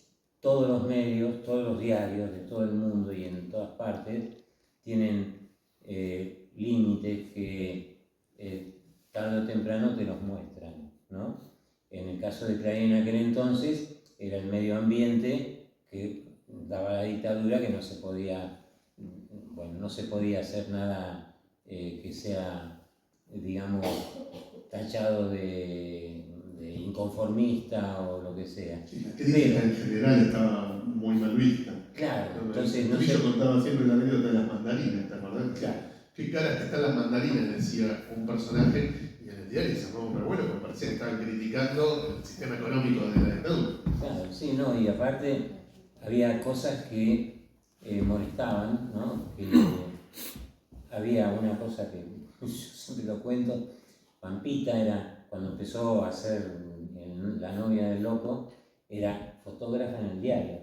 todos los medios, todos los diarios de todo el mundo y en todas partes tienen límites que tarde o temprano te los muestran, ¿no? En el caso de Clarín en aquel entonces era el medio ambiente que daba la dictadura, que no se podía hacer nada que sea, digamos, tachado de inconformista o lo que sea. Sí, la crítica en general estaba muy mal vista. Claro, entonces no Yo contaba siempre la anécdota de las mandarinas, ¿te acordás? Claro. Qué caras que están las mandarinas, decía un personaje, y en el diario se armó un revuelo porque parecía que estaban criticando el sistema económico de la dictadura. Claro, sí, no, y aparte había cosas que molestaban, ¿no? Que había una cosa que yo siempre lo cuento, Pampita era, cuando empezó a ser la novia del loco, era fotógrafa en el diario,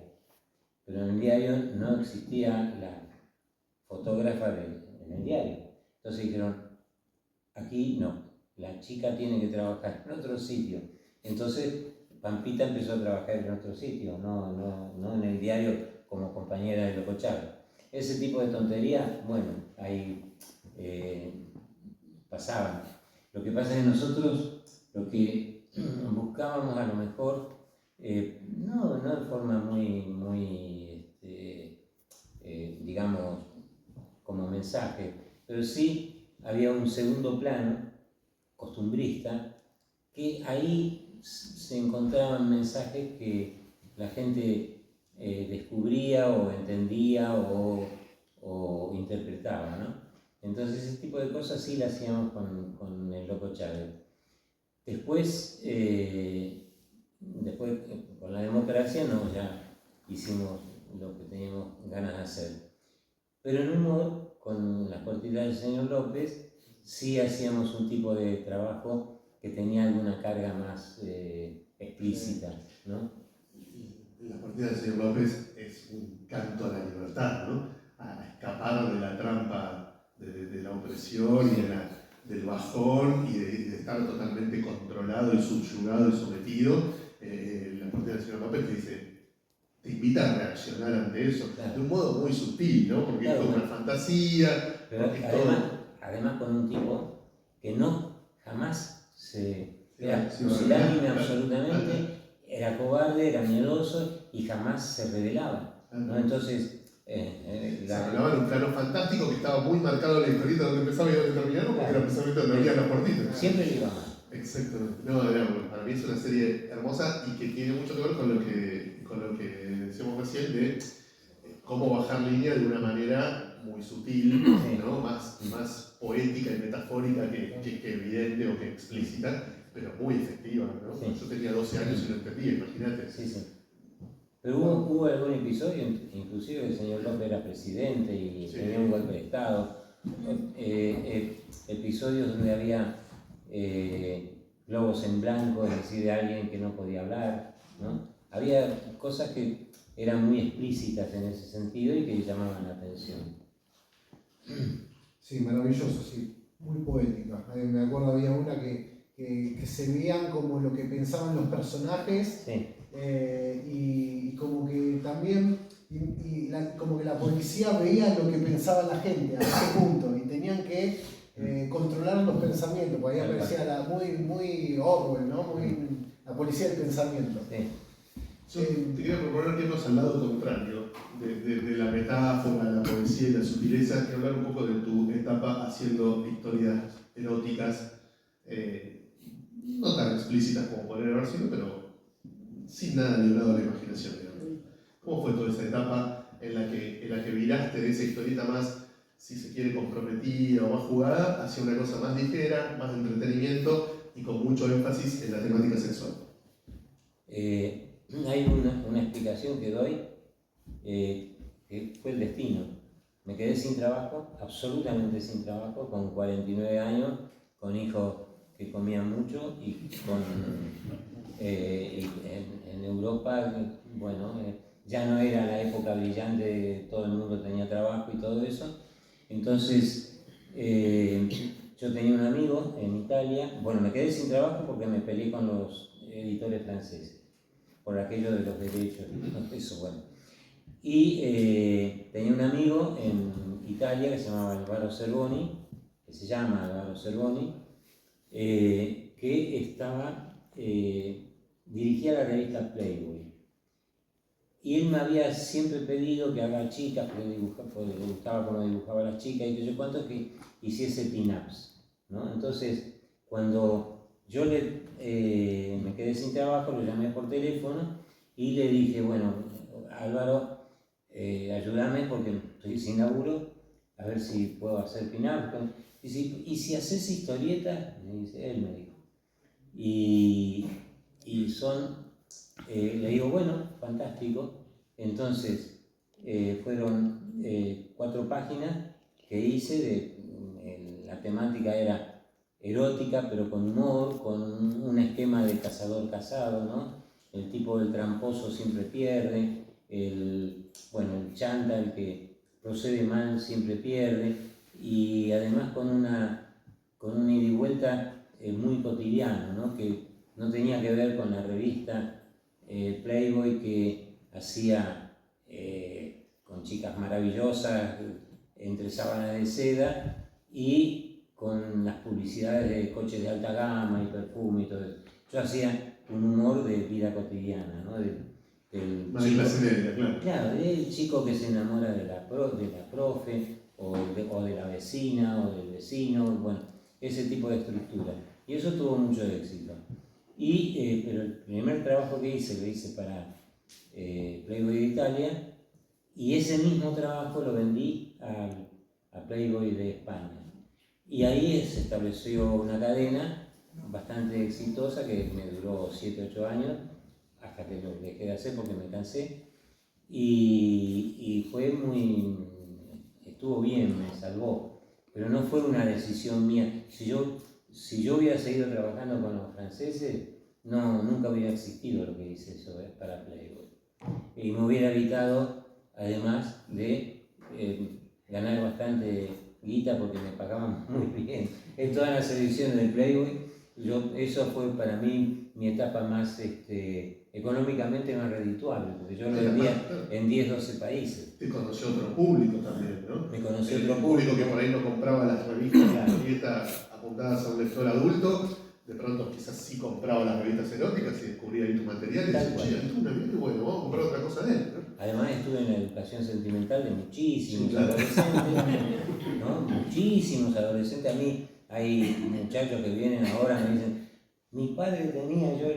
pero en el diario no existía la fotógrafa en el diario. Entonces dijeron, aquí no, la chica tiene que trabajar en otro sitio. Entonces Pampita empezó a trabajar en otro sitio, no en el diario como compañera de Loco Chávez. Ese tipo de tonterías, bueno, ahí pasaban. Lo que pasa es que nosotros lo que buscábamos a lo mejor, no de forma muy digamos, como mensaje, pero sí había un segundo plano costumbrista, que ahí se encontraban mensajes que la gente descubría o entendía o interpretaba, ¿no? Entonces ese tipo de cosas sí las hacíamos con el Loco Chávez. Después con la democracia ya hicimos lo que teníamos ganas de hacer. Pero en humor, con las cortinas del señor López, sí hacíamos un tipo de trabajo que tenía alguna carga más explícita, ¿no? La partida del señor López es un canto a la libertad, ¿no? A escapar de la trampa de la opresión y del bajón y de estar totalmente controlado y subyugado y sometido. La partida del señor López te invita a reaccionar ante eso, claro, de un modo muy sutil, ¿no? Porque claro, es toda una fantasía. Pero además con un tipo que jamás era pusilánime absolutamente, era cobarde, era miedoso y jamás se rebelaba, ¿no? Entonces se hablaba en un plano fantástico que estaba muy marcado en la historieta donde empezaba y donde terminaba, porque era precisamente donde había las puertitas. Siempre le iba mal. Exactamente. No, para mí es una serie hermosa y que tiene mucho que ver con lo que decíamos recién de cómo bajar línea de una manera muy sutil, ¿no? más poética y metafórica que evidente o que explícita, pero muy efectiva, ¿no? Sí. Yo tenía 12 años y lo entendía, imagínate. Sí, sí. Pero hubo algún episodio, inclusive el señor López era presidente y sí, tenía un golpe de Estado, episodios donde había globos en blanco, es decir, de alguien que no podía hablar, ¿no? Había cosas que eran muy explícitas en ese sentido y que llamaban la atención. Sí, maravilloso, sí, muy poética. Me acuerdo había una que que se veían como lo que pensaban los personajes, Sí. y como que también como que la policía veía lo que pensaba la gente a ese punto y tenían que controlar los pensamientos, porque ahí aparecía muy Orwell, ¿no? Muy la policía del pensamiento. Sí. Yo te quería proponer que irnos al lado contrario de la metáfora, la poesía y la sutileza, y hablar un poco de tu etapa haciendo historias eróticas, no tan explícitas como podrían haber sido, pero sin nada librado a la imaginación, digamos. ¿Cómo fue toda esa etapa en la que viraste de esa historieta más, si se quiere, comprometida o más jugada, hacia una cosa más ligera, más de entretenimiento y con mucho énfasis en la temática sexual? Hay una explicación que doy, que fue el destino. Me quedé sin trabajo, absolutamente sin trabajo, con 49 años, con hijos que comían mucho y en Europa, bueno, ya no era la época brillante, todo el mundo tenía trabajo y todo eso. Entonces, yo tenía un amigo en Italia, bueno, me quedé sin trabajo porque me peleé con los editores franceses por aquello de los derechos y todo eso, bueno. Y tenía un amigo en Italia que se llamaba Álvaro Cervoni, que se llama Álvaro Cervoni, que dirigía la revista Playboy. Y él me había siempre pedido que haga chicas, porque le gustaba cómo dibujaba a las chicas y que yo cuánto, que hiciese pin-ups, ¿no? Entonces, cuando yo me quedé sin trabajo, lo llamé por teléfono y le dije, bueno, Álvaro, ayúdame porque estoy sin laburo, a ver si puedo hacer pin-ups. ¿Y si haces historietas? Me dice, él me dijo. Y son, le digo, bueno, fantástico. Entonces, fueron 4 páginas que hice, la temática era erótica, pero con humor, con un esquema de cazador-cazado, ¿no? El tipo del tramposo siempre pierde, el chanta, el que procede mal, siempre pierde, y además con un ida y vuelta muy cotidiano, ¿no? Que no tenía que ver con la revista Playboy que hacía con chicas maravillosas entre sábanas de seda y con las publicidades de coches de alta gama y perfume y todo eso. Yo hacía un humor de vida cotidiana, ¿no? Más de clase media, claro. Claro, del chico que se enamora de la profe, o de la vecina, o del vecino, bueno, ese tipo de estructura. Y eso tuvo mucho éxito. Pero el primer trabajo que hice, lo hice para Playboy de Italia, y ese mismo trabajo lo vendí a Playboy de España. Y ahí se estableció una cadena bastante exitosa que me duró 7-8 años, hasta que lo dejé de hacer porque me cansé. Y fue estuvo bien, me salvó, pero no fue una decisión mía. Si yo hubiera seguido trabajando con los franceses, nunca hubiera existido lo que hice eso para Playboy. Y me hubiera evitado, además de ganar bastante guita porque me pagaban muy bien en todas las ediciones del Playboy. Eso fue para mí mi etapa más económicamente más redituable, porque yo lo vendía en 10-12 países. Te conoció otro público también, ¿no? Me conoció El otro público público que por ahí no compraba las revistas apuntadas a un lector adulto, de pronto quizás sí compraba las revistas eróticas y descubría ahí tu material y decía, che, esto es una bien bueno, vamos a comprar otra cosa de él, ¿no? Además estuve en la educación sentimental de muchísimos Sí, claro. adolescentes, ¿no? Muchísimos adolescentes. A mí hay muchachos que vienen ahora y me dicen, mi padre tenía, yo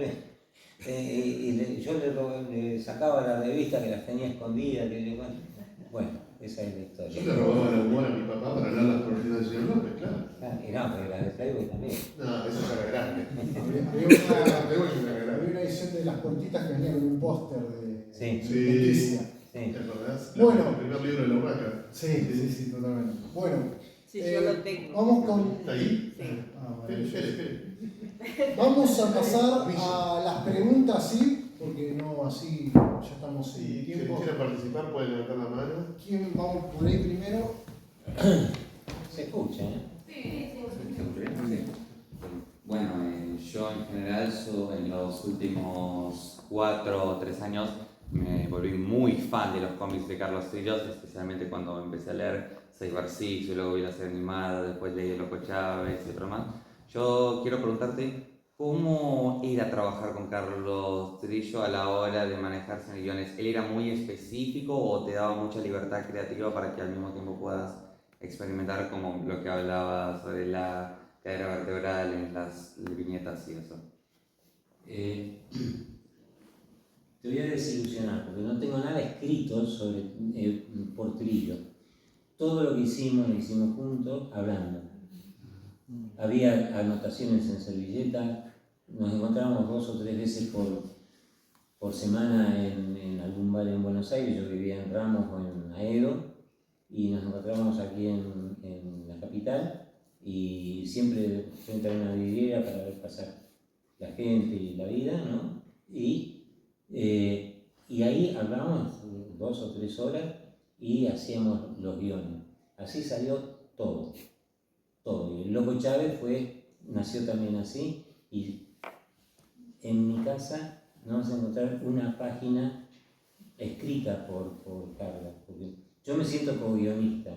le sacaba la revista que las tenía escondidas, bueno, esa es la historia. Yo le robaba el humor a mi papá para hablar las cortinas del señor López, claro. Y no, pero la de Playboy también. No, eso ya era grande. Había una edición de las cortitas que venía con un póster de Sí. Leticia. Sí. ¿Te acordás? Bueno. El primer libro de la Urraca. Sí, totalmente. Bueno, Sí, yo lo tengo. vamos con. ¿Está ahí? Sí. Espere. Vamos a pasar a las preguntas, ¿sí? Porque no, así ya estamos Si en quien tiempo. quiera participar puede levantar la mano. ¿Quién vamos por ahí primero? Se escucha, ¿eh? Sí. Bueno, Yo en general, en los últimos 4 o 3 años me volví muy fan de los cómics de Carlos Trillos, especialmente cuando empecé a leer Cyber Six, y luego vi la serie animada, después leí Loco Chávez y otro más. Yo quiero preguntarte, ¿cómo era trabajar con Carlos Trillo a la hora de manejarse en guiones? ¿Él era muy específico o te daba mucha libertad creativa para que al mismo tiempo puedas experimentar, como lo que hablaba sobre la cadera vertebral en las viñetas y eso? Te voy a desilusionar porque no tengo nada escrito sobre, por Trillo. Todo lo hicimos juntos hablando. Había anotaciones en servilleta, nos encontrábamos 2 o 3 veces por semana en algún bar en Buenos Aires. Yo vivía en Ramos o en Aedo, y nos encontrábamos aquí en la capital, y siempre frente a una vidriera para ver pasar la gente y la vida, ¿no? Y ahí hablábamos 2 o 3 horas y hacíamos los guiones. Así salió todo. Y el Loco Chávez nació también así, y en mi casa no vas a encontrar una página escrita por Carlos, porque yo me siento como guionista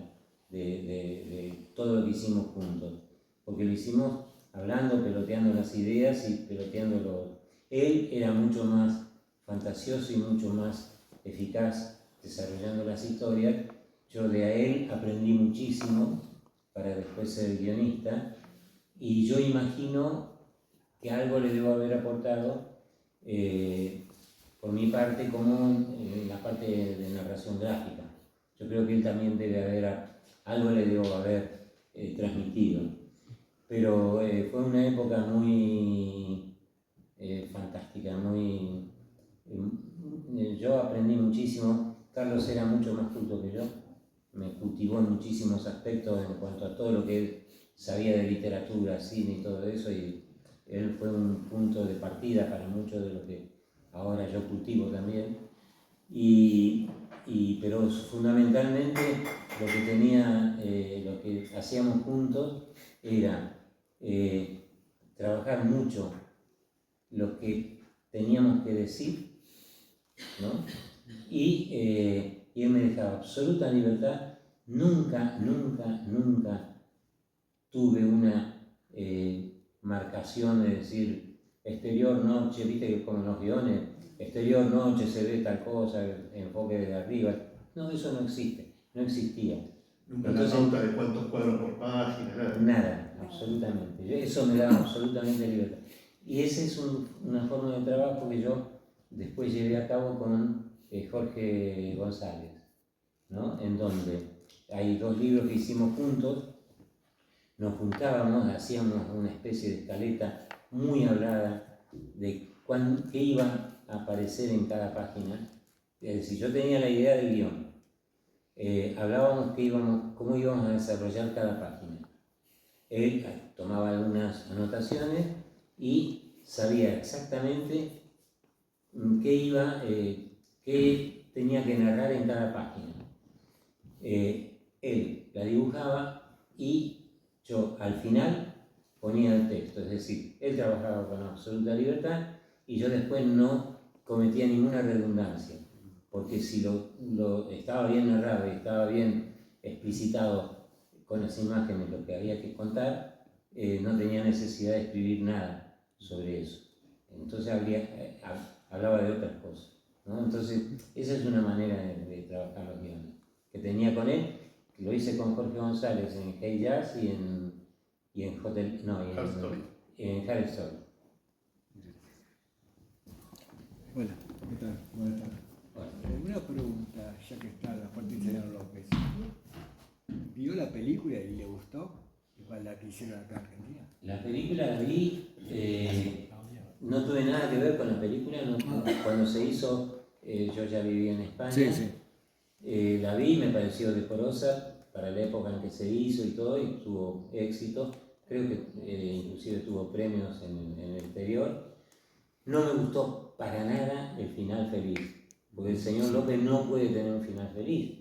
de todo lo que hicimos juntos, porque lo hicimos hablando, peloteando las ideas y peloteando. Él era mucho más fantasioso y mucho más eficaz desarrollando las historias. Yo de él aprendí muchísimo para después ser guionista, y yo imagino que algo le debo haber aportado por mi parte, como en la parte de narración gráfica. Yo creo que él también algo le debo haber transmitido. Pero fue una época muy fantástica, yo aprendí muchísimo. Carlos era mucho más culto que yo, me cultivó en muchísimos aspectos en cuanto a todo lo que él sabía de literatura, cine y todo eso, y él fue un punto de partida para mucho de lo que ahora yo cultivo también. Pero fundamentalmente lo que hacíamos juntos era trabajar mucho lo que teníamos que decir, ¿no? Y él me dejaba absoluta libertad. Nunca tuve una marcación de decir exterior noche, viste que como en los guiones, exterior noche se ve tal cosa, enfoque desde arriba. No, eso no existe, no existía. Nunca la pauta de cuántos cuadros por página, nada. Nada, absolutamente. Eso me daba absolutamente libertad. Y esa es una forma de trabajo que yo después llevé a cabo con Jorge González, ¿no? En donde hay 2 libros que hicimos juntos. Nos juntábamos, hacíamos una especie de escaleta muy hablada de qué iba a aparecer en cada página. Es decir, yo tenía la idea del guión. Hablábamos cómo íbamos a desarrollar cada página. Él tomaba algunas anotaciones y sabía exactamente qué tenía que narrar en cada página. Él la dibujaba y yo al final ponía el texto, es decir, él trabajaba con absoluta libertad y yo después no cometía ninguna redundancia, porque si lo estaba bien narrado y estaba bien explicitado con las imágenes lo que había que contar, no tenía necesidad de escribir nada sobre eso. Entonces hablaba de otras cosas, ¿no? Entonces esa es una manera de trabajar los guiones que tenía con él. Lo hice con Jorge González en Hey Jazz y en Hard Story. Hola, ¿qué tal? Buenas tardes. Una pregunta, ya que está la fuerte señor López. ¿Vio la película y le gustó? Igual la que hicieron acá en Argentina. La película la vi, no tuve nada que ver con la película, cuando se hizo, yo ya vivía en España. Sí, sí. La vi, me pareció decorosa para la época en que se hizo y todo, y tuvo éxito. Creo que inclusive tuvo premios en el exterior. No me gustó para nada el final feliz, porque el señor López no puede tener un final feliz,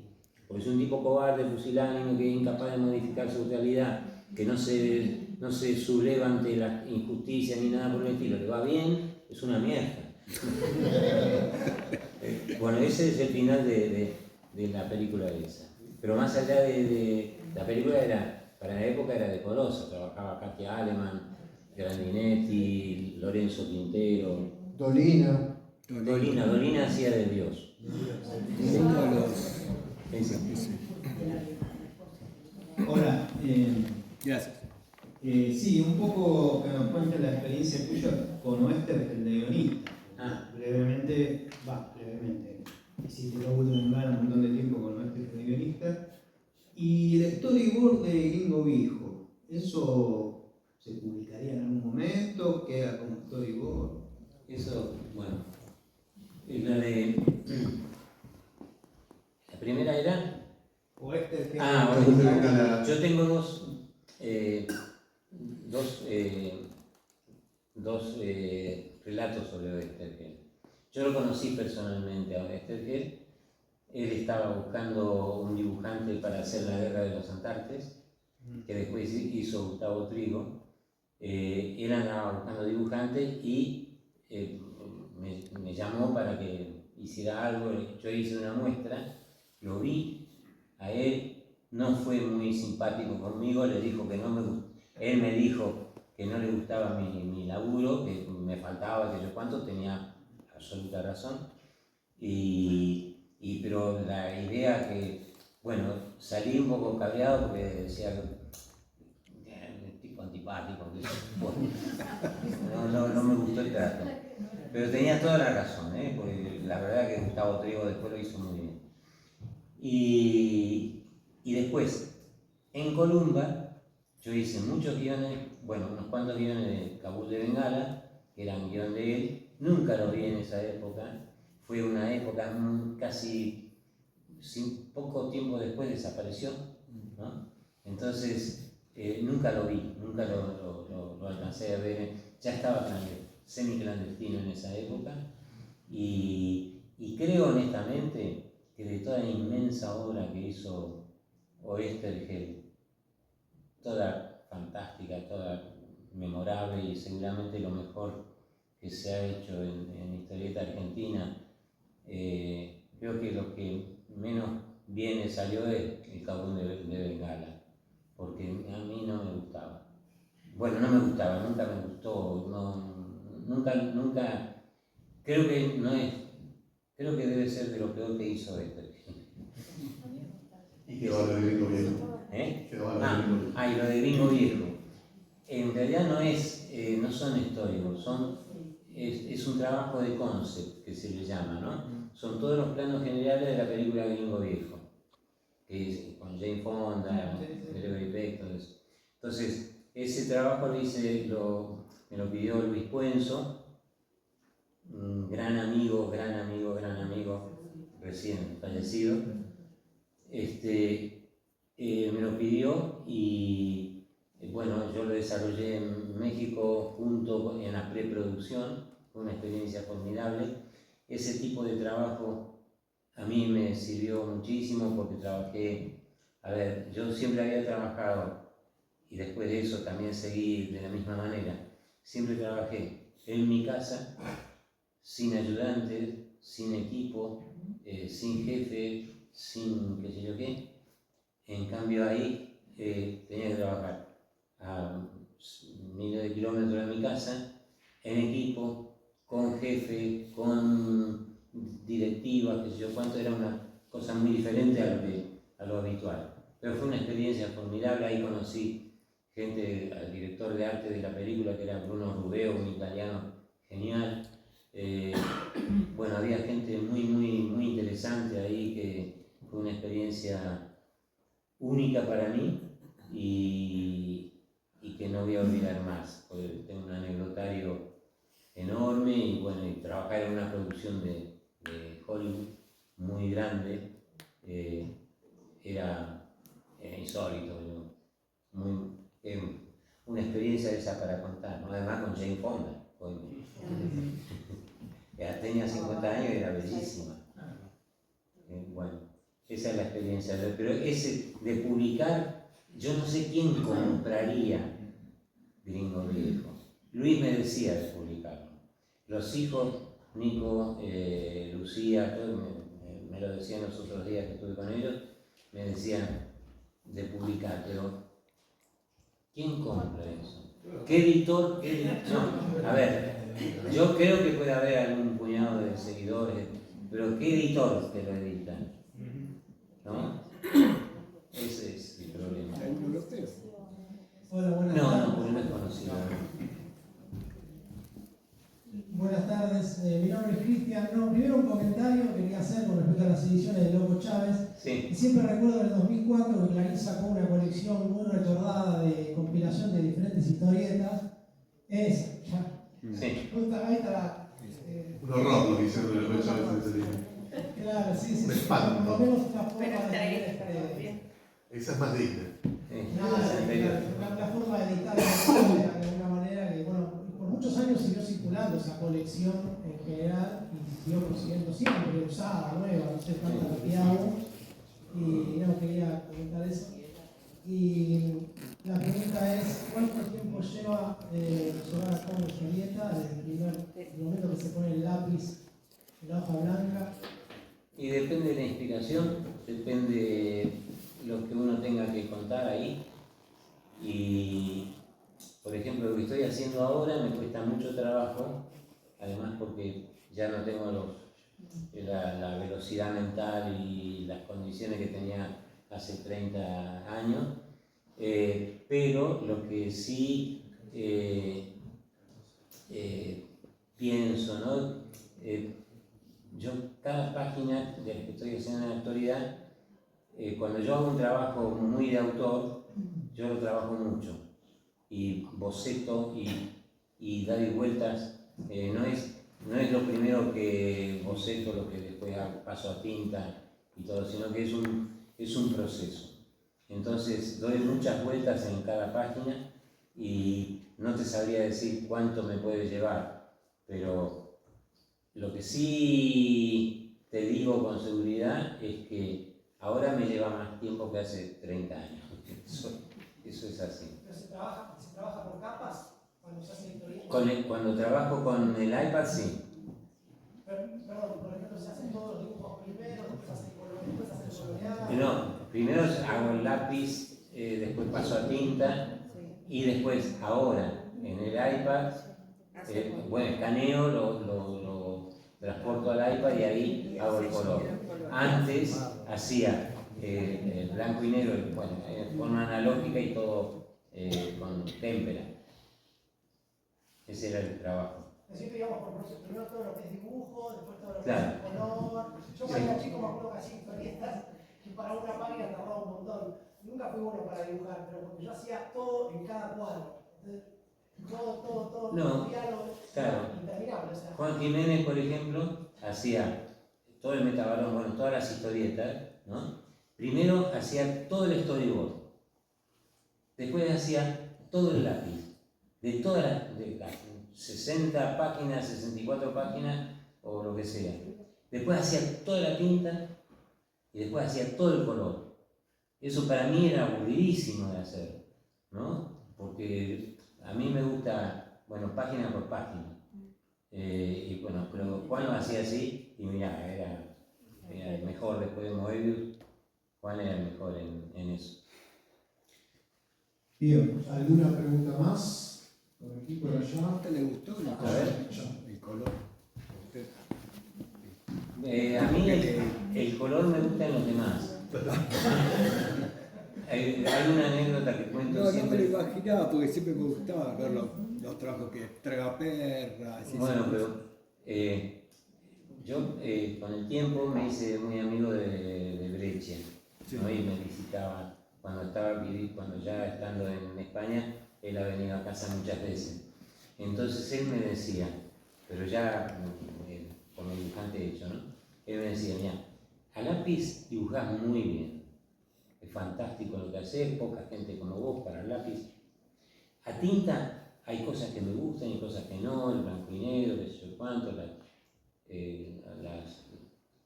porque es un tipo cobarde, pusilánime, que es incapaz de modificar su realidad, que no se no se subleva ante la injusticia ni nada por el estilo, le va bien, es una mierda. Bueno, ese es el final de la película esa. Pero más allá de la película, para la época era decorosa, trabajaba Katia Aleman, Grandinetti, Lorenzo Quintero. Dolina. Dolina hacía de Dios. Uno de los... Sí. Hola, Gracias. sí, un poco que nos cuentes la experiencia tuya con Oester, el de guionista. Brevemente, hiciste laburo en Gana un montón de tiempo con Oester, el de guionista. Y el storyboard de Gringo Viejo, ¿eso se publicaría en algún momento? ¿Queda como storyboard? Eso, bueno, es la de... La primera era... Oester, ¿qué? Cajún de Bengala. Yo tengo dos relatos sobre Oesterheld. Yo lo conocí personalmente a Oesterheld. Él estaba buscando un dibujante para hacer la Guerra de los Antartes, que después hizo Gustavo Trigo. Él andaba buscando dibujante y me llamó para que hiciera algo. Yo hice una muestra, lo vi a él, no fue muy simpático conmigo, le dijo que no me gustaba. Él me dijo que no le gustaba mi laburo, que me faltaba, que yo cuánto, tenía absoluta razón. Pero la idea que, bueno, salí un poco cabreado porque decía que tipo antipático, no me gustó el trato. Pero tenía toda la razón, porque la verdad que Gustavo Trigo después lo hizo muy bien. Y después, en Columba, yo hice muchos guiones, bueno, unos cuantos guiones de Cajún de Bengala, que eran guión de él. Nunca lo vi en esa época. Fue una época casi poco tiempo después desapareció, ¿no? Entonces, nunca lo vi, nunca lo alcancé a ver. Ya estaba semi-clandestino en esa época. Y creo honestamente que de toda la inmensa obra que hizo Oesterheld, toda fantástica, toda memorable y seguramente lo mejor que se ha hecho en historieta argentina, creo que lo que menos bien le salió es el Cajún de Bengala, porque a mí no me gustaba. Bueno, no me gustaba, nunca me gustó, nunca, creo que debe ser de lo peor que hizo este. Y quedó lo de Gringo Viejo. Quedó lo de Gringo Viejo. Y lo de Gringo Viejo. En realidad no son históricos, es un trabajo de concept que se le llama, ¿no? Son todos los planos generales de la película Gringo Viejo, que es con Jane Fonda, Gregory Peck, todo eso. Entonces, ese trabajo me lo pidió Luis Puenzo, un gran amigo, recién fallecido. Me lo pidió y bueno, yo lo desarrollé en México en la preproducción, fue una experiencia formidable. Ese tipo de trabajo a mí me sirvió muchísimo porque yo siempre había trabajado y después de eso también seguí de la misma manera. Siempre trabajé en mi casa, sin ayudantes, sin equipo, sin jefe, sin qué sé yo qué. En cambio ahí tenía que trabajar a miles de kilómetros de mi casa, en equipo, con jefe, con directivas, qué sé yo cuánto, era una cosa muy diferente a lo habitual. Pero fue una experiencia formidable, ahí conocí gente, al director de arte de la película, que era Bruno Rubeo, un italiano genial. Bueno, había gente muy interesante ahí, que fue una experiencia única para mí y que no voy a olvidar más, porque tengo un anecdotario enorme y bueno, y trabajar en una producción de Hollywood muy grande era insólito, una experiencia esa para contar, ¿no? Además con Jane Fonda, tenía 50 años y era bellísima. Bueno, esa es la experiencia, pero ese de publicar, yo no sé quién compraría gringo viejo. Luis me decía de publicarlo. Los hijos, Nico, Lucía, todos me lo decían los otros días que estuve con ellos, me decían de publicar, pero ¿quién compra eso? ¿Qué editor? No, a ver, yo creo que puede haber algún puñado de seguidores, pero ¿qué editor te lo edita? ¿No? Ese es el problema. ¿El europeo? Hola, buenas No, tardes. porque no es conocido. Buenas tardes, mi nombre es Cristian. No, primero un comentario que quería hacer con respecto a las ediciones de Loco Chávez. Sí, Y siempre recuerdo en el 2004 que Clarín sacó una colección muy recordada de compilación de diferentes historietas. Esa, ya. sí. Justo ahí está. Un horror lo que hicieron de los Chávez en ese libro. Claro, sí, sí. Un sí. espanto. Por lo menos una forma Pero está ahí, de. está bien. Esa es más digna. La forma de editar de alguna manera que, bueno, por muchos años siguió circulando esa colección en general y siguió consiguiendo siempre, usada, nueva, no sé cuánta cantidad hubo. Y no quería comentar eso. Y la pregunta es: ¿cuánto tiempo lleva llevar a cabo la historieta desde el momento que se pone el lápiz en la hoja blanca? Y depende de la inspiración, depende lo que uno tenga que contar ahí. Y, por ejemplo, lo que estoy haciendo ahora me cuesta mucho trabajo, además porque ya no tengo la velocidad mental y las condiciones que tenía hace 30 años, pero lo que sí pienso, ¿no? Yo cada página de la que estoy haciendo en la actualidad, cuando yo hago un trabajo muy de autor, yo lo trabajo mucho y boceto y doy vueltas, no es lo primero que boceto lo que después paso a tinta y todo, sino que es un proceso. Entonces doy muchas vueltas en cada página y no te sabría decir cuánto me puede llevar, pero lo que sí te digo con seguridad es que ahora me lleva más tiempo que hace 30 años. Eso es así. ¿Pero se trabaja por capas cuando se hace historieta? Cuando trabajo con el iPad, sí. Perdón, por ejemplo, se hacen todos los dibujos primero, después hacen coloreado. No, primero hago el lápiz, después paso a tinta y después ahora en el iPad, bueno, escaneo, lo transporto al iPad y ahí hago el color. Antes hacía blanco y negro, bueno, forma analógica y todo con témpera. Ese era el trabajo. Siempre íbamos por proceso, primero todo lo que es dibujo, después todo lo que Claro. es color. Yo cuando era chico me acuerdo que hacía historietas que para una página tardaba un montón. Nunca fui bueno para dibujar, pero porque yo hacía todo en cada cuadro. Entonces, todo, No, diálogo, claro. interminable. O sea. Juan Jiménez, por ejemplo, hacía todo el metabalón, bueno, todas las historietas, ¿no? Primero hacía todo el storyboard, después hacía todo el lápiz, de todas las 60 páginas, 64 páginas o lo que sea. Después hacía toda la tinta y después hacía todo el color. Eso para mí era aburridísimo de hacer, ¿no? Porque a mí me gusta, bueno, página por página. Y bueno, pero Juan lo hacía así y mirá, era el mejor después de Moebius. Juan era el mejor en eso. Bien, ¿alguna pregunta más? Por aquí, por ¿A allá. usted le gustó el A ver. color? ¿A usted? A mí el color me gusta en los demás. Hay una anécdota que cuento No, no me siempre. lo imaginaba porque siempre me gustaba ver los trabajos que traga perras. Bueno, pero yo con el tiempo me hice muy amigo de Breccia, ¿no? Y me visitaba cuando ya estando en España, él ha venido a casa muchas veces. Entonces él me decía, pero ya como dibujante hecho, ¿no? Él me decía, mira, a lápiz dibujás muy bien, es fantástico lo que haces, poca gente como vos para el lápiz. A tinta hay cosas que me gustan y cosas que no, el blanco y negro, qué sé yo cuánto,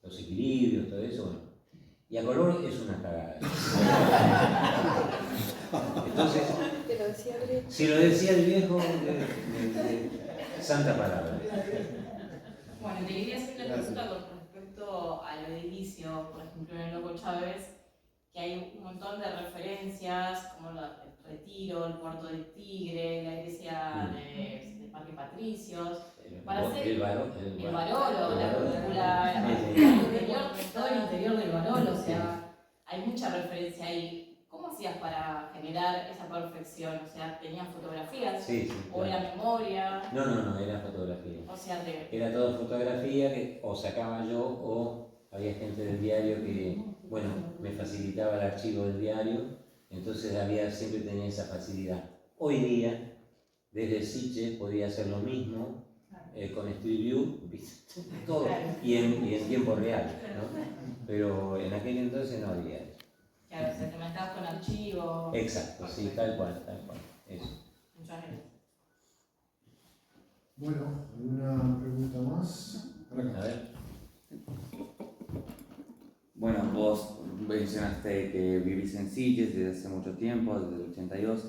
los equilibrios, todo eso, bueno. Y a color es una cagada. Entonces, que lo decía el viejo. Si lo decía el viejo, santa palabra. Bueno, te quería hacer una consulta con respecto al edilicio, por ejemplo, en el Loco Chávez, que hay un montón de referencias, como el Retiro, el Puerto del Tigre, la iglesia de Parque Patricios, para hacer El Barolo, la Barolo. cúpula, todo el interior del Barolo, o sea, hay mucha referencia ahí. ¿Cómo hacías para generar esa perfección? O sea, ¿tenías fotografías? Sí, ¿O claro. era memoria? No, era fotografía. O sea, Era todo fotografía que o sacaba yo o había gente del diario que, bueno, me facilitaba el archivo del diario, entonces siempre tenía esa facilidad. Hoy día, desde Sitges podía hacer lo mismo, con Street View, todo, y en tiempo real, ¿no? Pero en aquel entonces no había eso. Claro, o sea, te metabas con archivos. Exacto, sí, tal cual, eso. Muchas gracias. Bueno, ¿alguna pregunta más? Por acá. A ver. Bueno, vos mencionaste que vivís en Sitges desde hace mucho tiempo, desde el 82.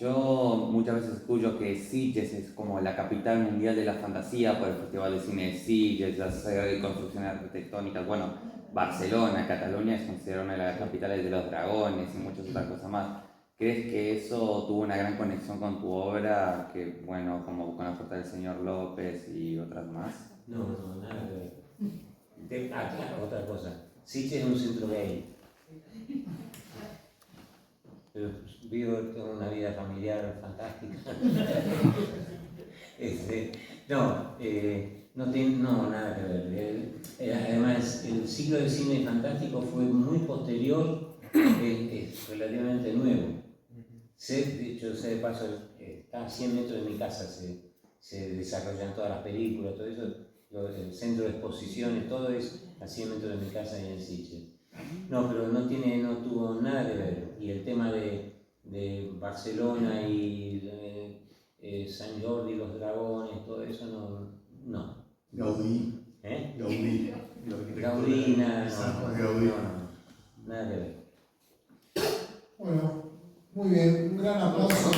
Yo muchas veces escucho que Sitges es como la capital mundial de la fantasía por el Festival de Cine de Sitges, las construcciones arquitectónicas. Bueno, Barcelona, Cataluña es considerada una de las capitales de los dragones y muchas otras cosas más. ¿Crees que eso tuvo una gran conexión con tu obra, que bueno, como con La Puerta del Señor López y otras más? No, nada que ver. Claro, otra cosa. Sitges es un centro gay. Pero tengo una vida familiar fantástica. No, nada que ver. Además, el ciclo de cine fantástico fue muy posterior, es relativamente nuevo. De hecho, de paso, está a 100 metros de mi casa, se desarrollan todas las películas, todo eso, el centro de exposiciones, todo es a 100 metros de mi casa y en Sitges. No, pero no tuvo nada que ver. Y el tema de Barcelona y San Jordi, los dragones, todo eso no. Gaudí. Gaudí, nada, Gaudí. nada que ver. Bueno, muy bien, un gran aplauso.